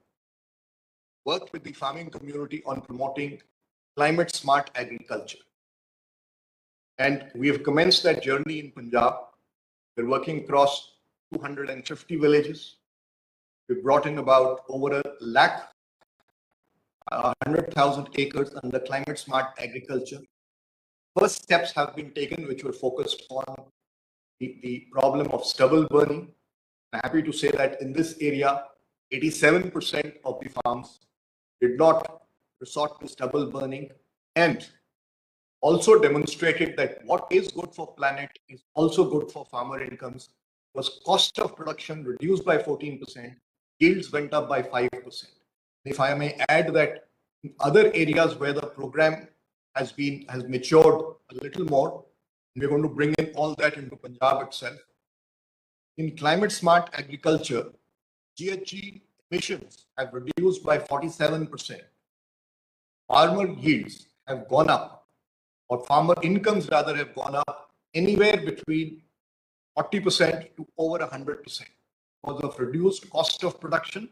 H: work with the farming community on promoting climate smart agriculture. And we have commenced that journey in Punjab. We're working across 250 villages. We've brought in about over 100,000 acres under climate smart agriculture. First steps have been taken, which were focused on the problem of stubble burning. I'm happy to say that in this area, 87% of the farms did not resort to stubble burning, and also demonstrated that what is good for planet is also good for farmer incomes, was cost of production reduced by 14%, yields went up by 5%. If I may add that in other areas where the program has matured a little more, we're going to bring in all that into Punjab itself. In climate smart agriculture, GHG emissions have reduced by 47%. Farmer yields have gone up, or farmer incomes rather have gone up anywhere between 40% to over 100% because of reduced cost of production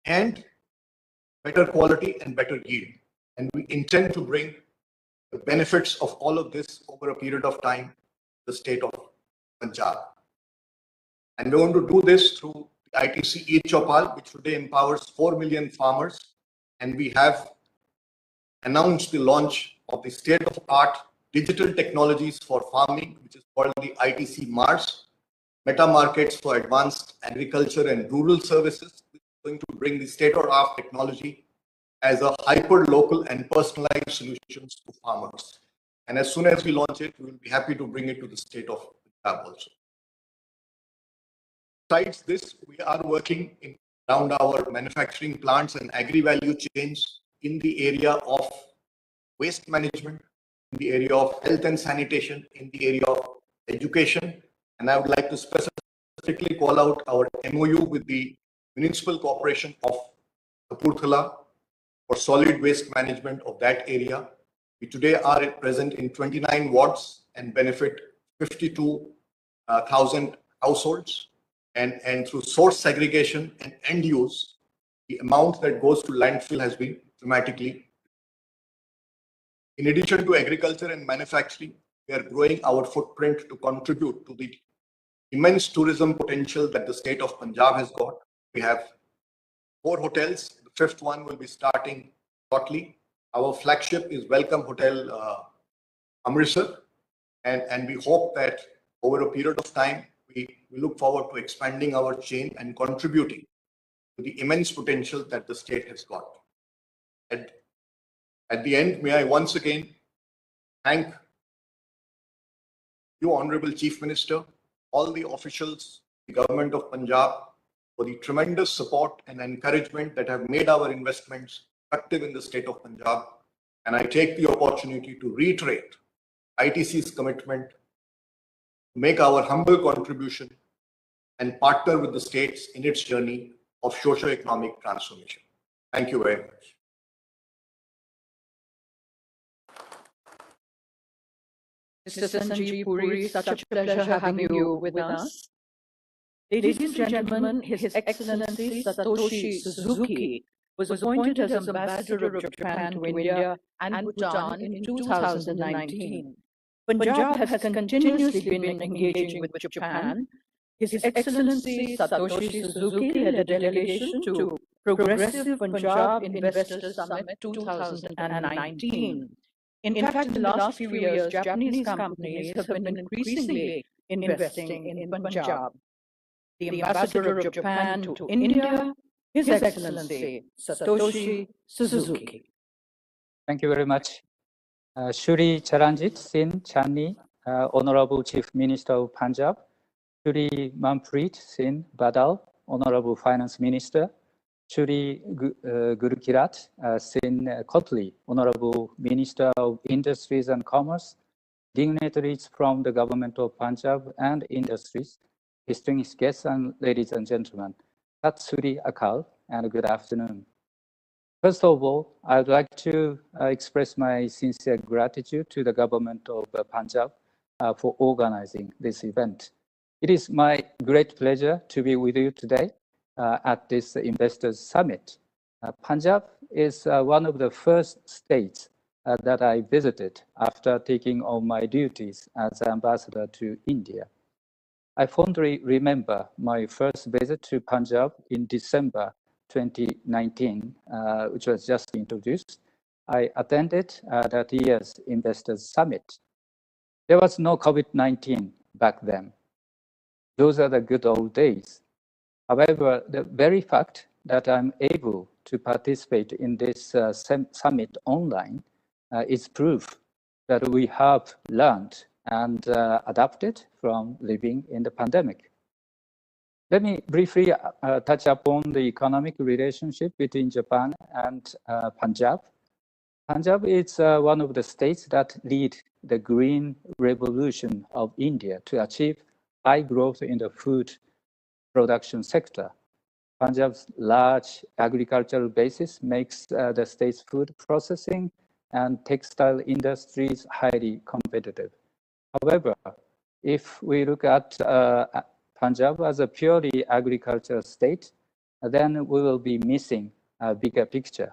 H: and better quality and better yield. And we intend to bring the benefits of all of this over a period of time to the state of Punjab. And we're going to do this through the ITC e-Chopal, which today empowers 4 million farmers. And we have announced the launch of the state-of-art digital technologies for farming, which is called the ITC Mars, Meta Markets for Advanced Agriculture and Rural Services, which is going to bring the state-of-the-art technology as a hyper-local and personalized solutions to farmers. And as soon as we launch it, we will be happy to bring it to the state of Punjab also. Besides this, we are working around our manufacturing plants and agri-value chains in the area of waste management, in the area of health and sanitation, in the area of education. And I would like to specifically call out our MOU with the Municipal Corporation of Kapurthala for solid waste management of that area. We today are at present in 29 wards and benefit 52,000 households. And through source segregation and end use, the amount that goes to landfill has been dramatically. In addition to agriculture and manufacturing, we are growing our footprint to contribute to the immense tourism potential that the state of Punjab has got. We have 4 hotels. The 5th one will be starting shortly. Our flagship is Welcome Hotel Amritsar. And we hope that over a period of time, we look forward to expanding our chain and contributing to the immense potential that the state has got. At the end, may I once again thank you, Honorable Chief Minister, all the officials, the government of Punjab, for the tremendous support and encouragement that have made our investments active in the state of Punjab. And I take the opportunity to reiterate ITC's commitment to make our humble contribution and partner with the states in its journey of socio-economic transformation. Thank you very much.
B: Mr. Sanjeev Puri, such a pleasure having you with us. Ladies and gentlemen, His Excellency Satoshi Suzuki was appointed as Ambassador of Japan to India and Bhutan in 2019. Punjab has continuously been engaging with Japan. His Excellency Satoshi Suzuki led a delegation to Progressive Punjab Investors' Summit 2019. In fact, in the last few years, Japanese companies have been increasingly investing in Punjab. The Ambassador of Japan to India, His Excellency Satoshi Suzuki.
I: Thank you very much. Shri Charanjit Singh Channi, Honorable Chief Minister of Punjab, Shri Manpreet Singh Badal, Honorable Finance Minister, Shri Gurkirat Singh Kotli, Honorable Minister of Industries and Commerce, dignitaries from the Government of Punjab and Industries, distinguished guests and ladies and gentlemen, Sat Sri Akal and good afternoon. First of all, I would like to express my sincere gratitude to the Government of Punjab for organizing this event. It is my great pleasure to be with you today at this Investors Summit. Punjab is one of the first states that I visited after taking on my duties as ambassador to India. I fondly remember my first visit to Punjab in December 2019, which was just introduced. I attended that year's Investors Summit. There was no COVID-19 back then. Those are the good old days. However, the very fact that I'm able to participate in this summit online is proof that we have learned and adapted from living in the pandemic. Let me briefly touch upon the economic relationship between Japan and Punjab. Punjab is one of the states that lead the green revolution of India to achieve high growth in the food production sector. Punjab's large agricultural basis makes the state's food processing and textile industries highly competitive. However, if we look at Punjab as a purely agricultural state, then we will be missing a bigger picture.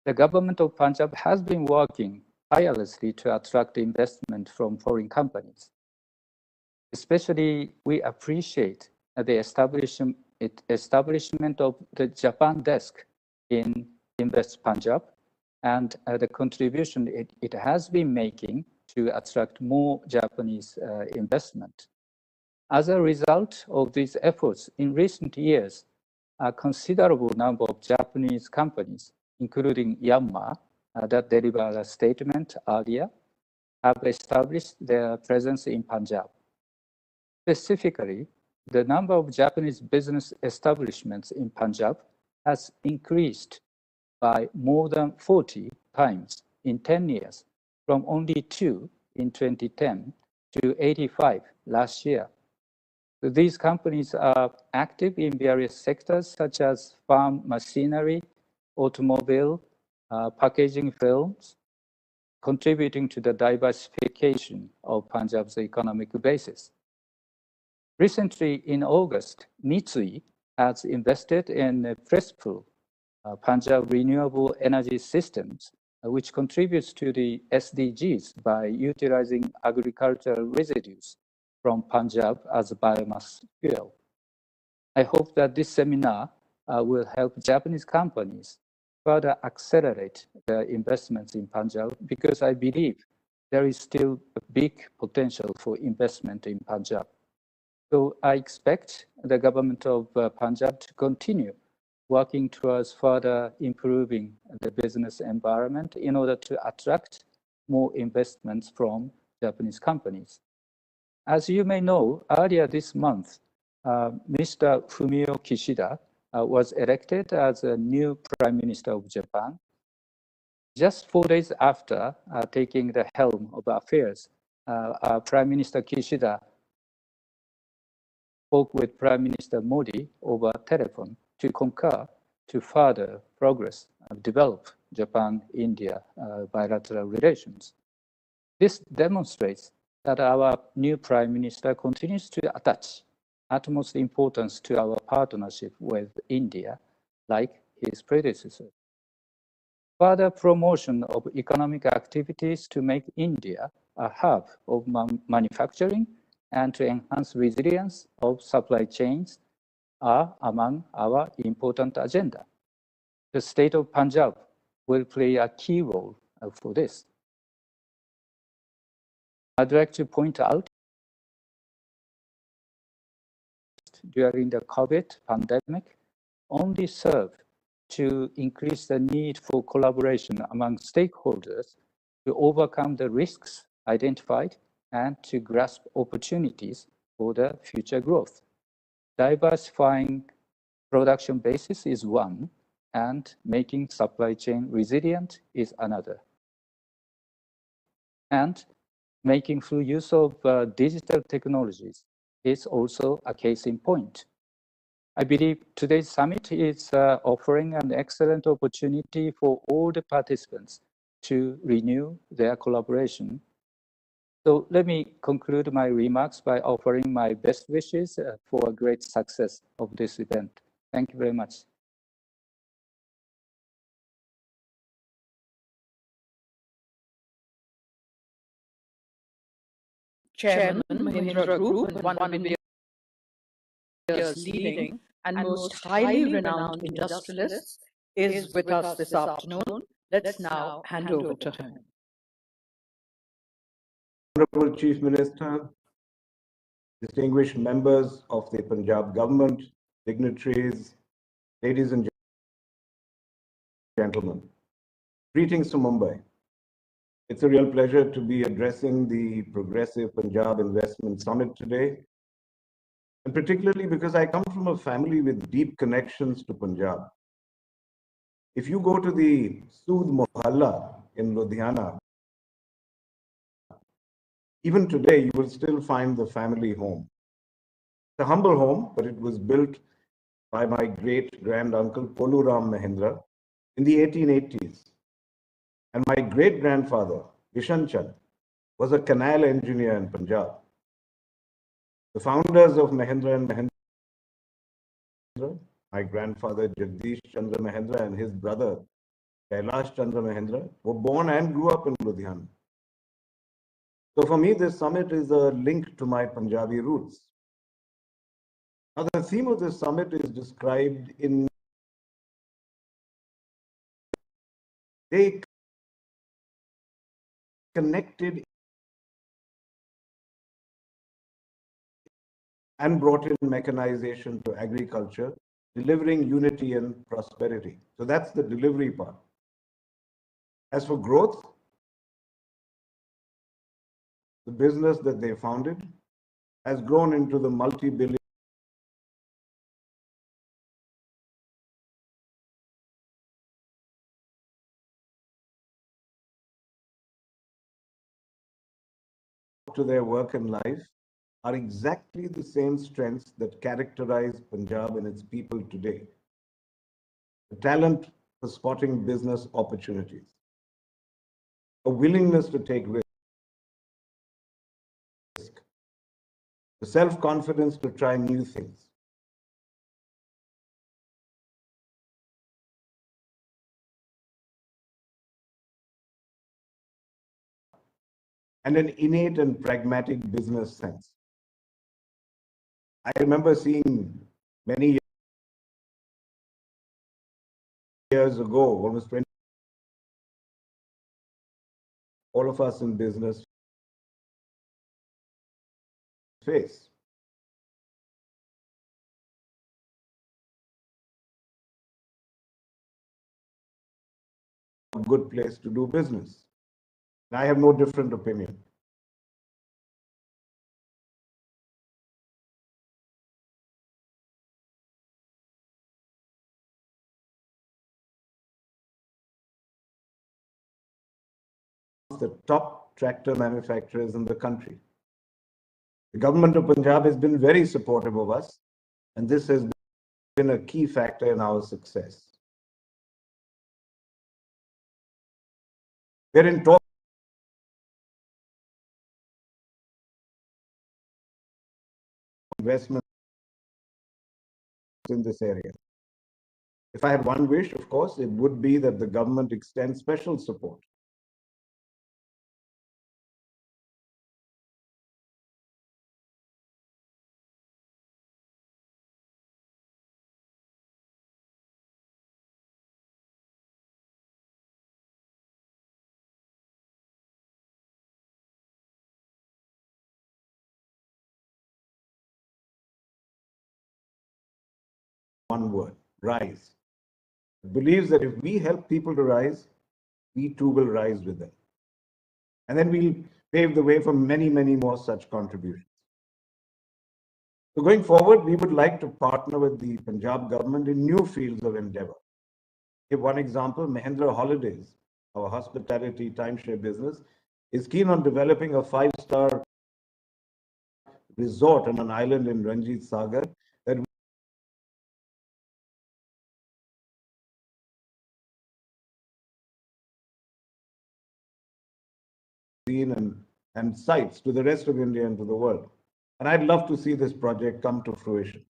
I: The government of Punjab has been working tirelessly to attract investment from foreign companies. Especially, we appreciate the establishment of the Japan desk in Invest Punjab and the contribution it has been making to attract more Japanese investment. As a result of these efforts, in recent years, a considerable number of Japanese companies, including Yanmar, that delivered a statement earlier, have established their presence in Punjab. Specifically, the number of Japanese business establishments in Punjab has increased by more than 40 times in 10 years, from only 2 in 2010 to 85 last year. So these companies are active in various sectors such as farm machinery, automobile, packaging films, contributing to the diversification of Punjab's economic basis. Recently, in August, Mitsui has invested in Presspool, Punjab Renewable Energy Systems, which contributes to the SDGs by utilizing agricultural residues from Punjab as biomass fuel. I hope that this seminar will help Japanese companies further accelerate their investments in Punjab, because I believe there is still a big potential for investment in Punjab. So I expect the government of Punjab to continue working towards further improving the business environment in order to attract more investments from Japanese companies. As you may know, earlier this month, Mr. Fumio Kishida was elected as a new Prime Minister of Japan. Just 4 days after taking the helm of affairs, Prime Minister Kishida spoke with Prime Minister Modi over telephone to concur to further progress and develop Japan-India bilateral relations. This demonstrates that our new Prime Minister continues to attach utmost importance to our partnership with India, like his predecessor. Further promotion of economic activities to make India a hub of manufacturing and to enhance resilience of supply chains are among our important agenda. The state of Punjab will play a key role for this. I'd like to point out during the COVID pandemic only served to increase the need for collaboration among stakeholders to overcome the risks identified and to grasp opportunities for the future growth. Diversifying production basis is one, and making supply chain resilient is another. And making full use of digital technologies is also a case in point. I believe today's summit is offering an excellent opportunity for all the participants to renew their collaboration. So let me conclude my remarks by offering my best wishes for a great success of this event. Thank you very much.
B: Chairman, Mahindra Group, one of India's leading and most highly renowned industrialists, is with us this afternoon. Let's now hand over to him.
J: Honorable Chief Minister, distinguished members of the Punjab government, dignitaries, ladies and gentlemen, greetings to Mumbai. It's a real pleasure to be addressing the Progressive Punjab Investment Summit today, and particularly because I come from a family with deep connections to Punjab. If you go to the Sood Mohalla in Ludhiana, even today you will still find the family home. It's a humble home, but it was built by my great-grand-uncle Polu Ram Mahindra in the 1880s. And my great-grandfather, Bishan Chand, was a canal engineer in Punjab. The founders of Mahindra and Mahindra, my grandfather Jagdish Chandra Mahindra and his brother Kailash Chandra Mahindra, were born and grew up in Ludhiana. So for me, this summit is a link to my Punjabi roots. Now, the theme of this summit is described in they connected and brought in mechanization to agriculture, delivering unity and prosperity. So that's the delivery part. As for growth, the business that they founded has grown into the multi-billion to their work and life are exactly the same strengths that characterize Punjab and its people today. The talent for spotting business opportunities, a willingness to take risk, the self-confidence to try new things, and an innate and pragmatic business sense. I remember seeing many years ago, almost 20, all of us in business face. A good place to do business. And I have no different opinion. The top tractor manufacturers in the country. The government of Punjab has been very supportive of us, and this has been a key factor in our success. We're in talks investment in this area. If I had one wish, of course, it would be that the government extends special support one word, rise. It believes that if we help people to rise, we too will rise with them. And then we'll pave the way for many, many more such contributions. So going forward, we would like to partner with the Punjab government in new fields of endeavor. Give one example, Mahindra Holidays, our hospitality timeshare business, is keen on developing a 5-star resort on an island in Charanjit Sagar that and sites to the rest of India and to the world. And I'd love to see this project come to fruition.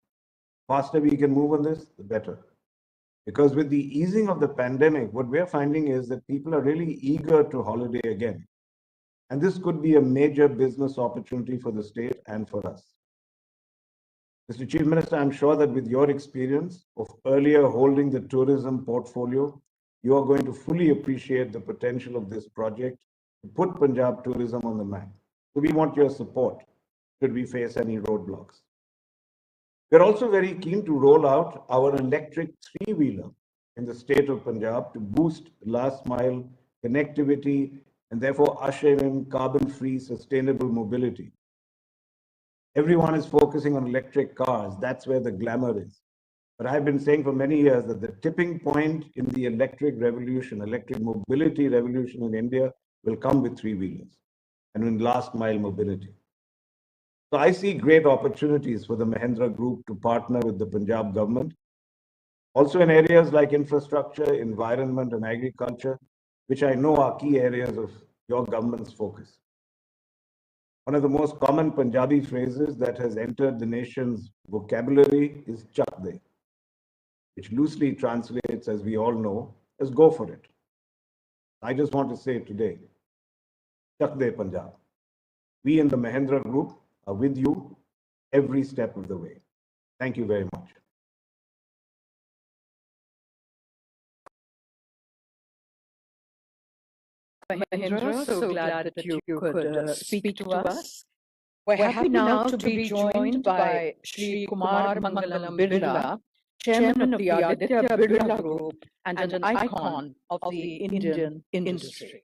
J: Faster we can move on this, the better. Because with the easing of the pandemic, what we're finding is that people are really eager to holiday again. And this could be a major business opportunity for the state and for us. Mr. Chief Minister, I'm sure that with your experience of earlier holding the tourism portfolio, you are going to fully appreciate the potential of this project to put Punjab tourism on the map. So we want your support should we face any roadblocks. We're also very keen to roll out our electric three-wheeler in the state of Punjab to boost last mile connectivity and therefore usher in carbon-free sustainable mobility. Everyone is focusing on electric cars. That's where the glamour is. But I've been saying for many years that the tipping point in the electric revolution, electric mobility revolution in India will come with three-wheelers and in last mile mobility. So I see great opportunities for the Mahindra Group to partner with the Punjab government, also in areas like infrastructure, environment, and agriculture, which I know are key areas of your government's focus. One of the most common Punjabi phrases that has entered the nation's vocabulary is "Chak de," which loosely translates, as we all know, as "go for it." I just want to say today, Chak de Punjab. We in the Mahindra Group are with you every step of the way. Thank you very much.
B: Mahindra, so glad that you could speak to us. We're happy now to be joined by Shri Kumar Mangalam Birla, Chairman of the Aditya Birla Group and an icon of the Indian industry.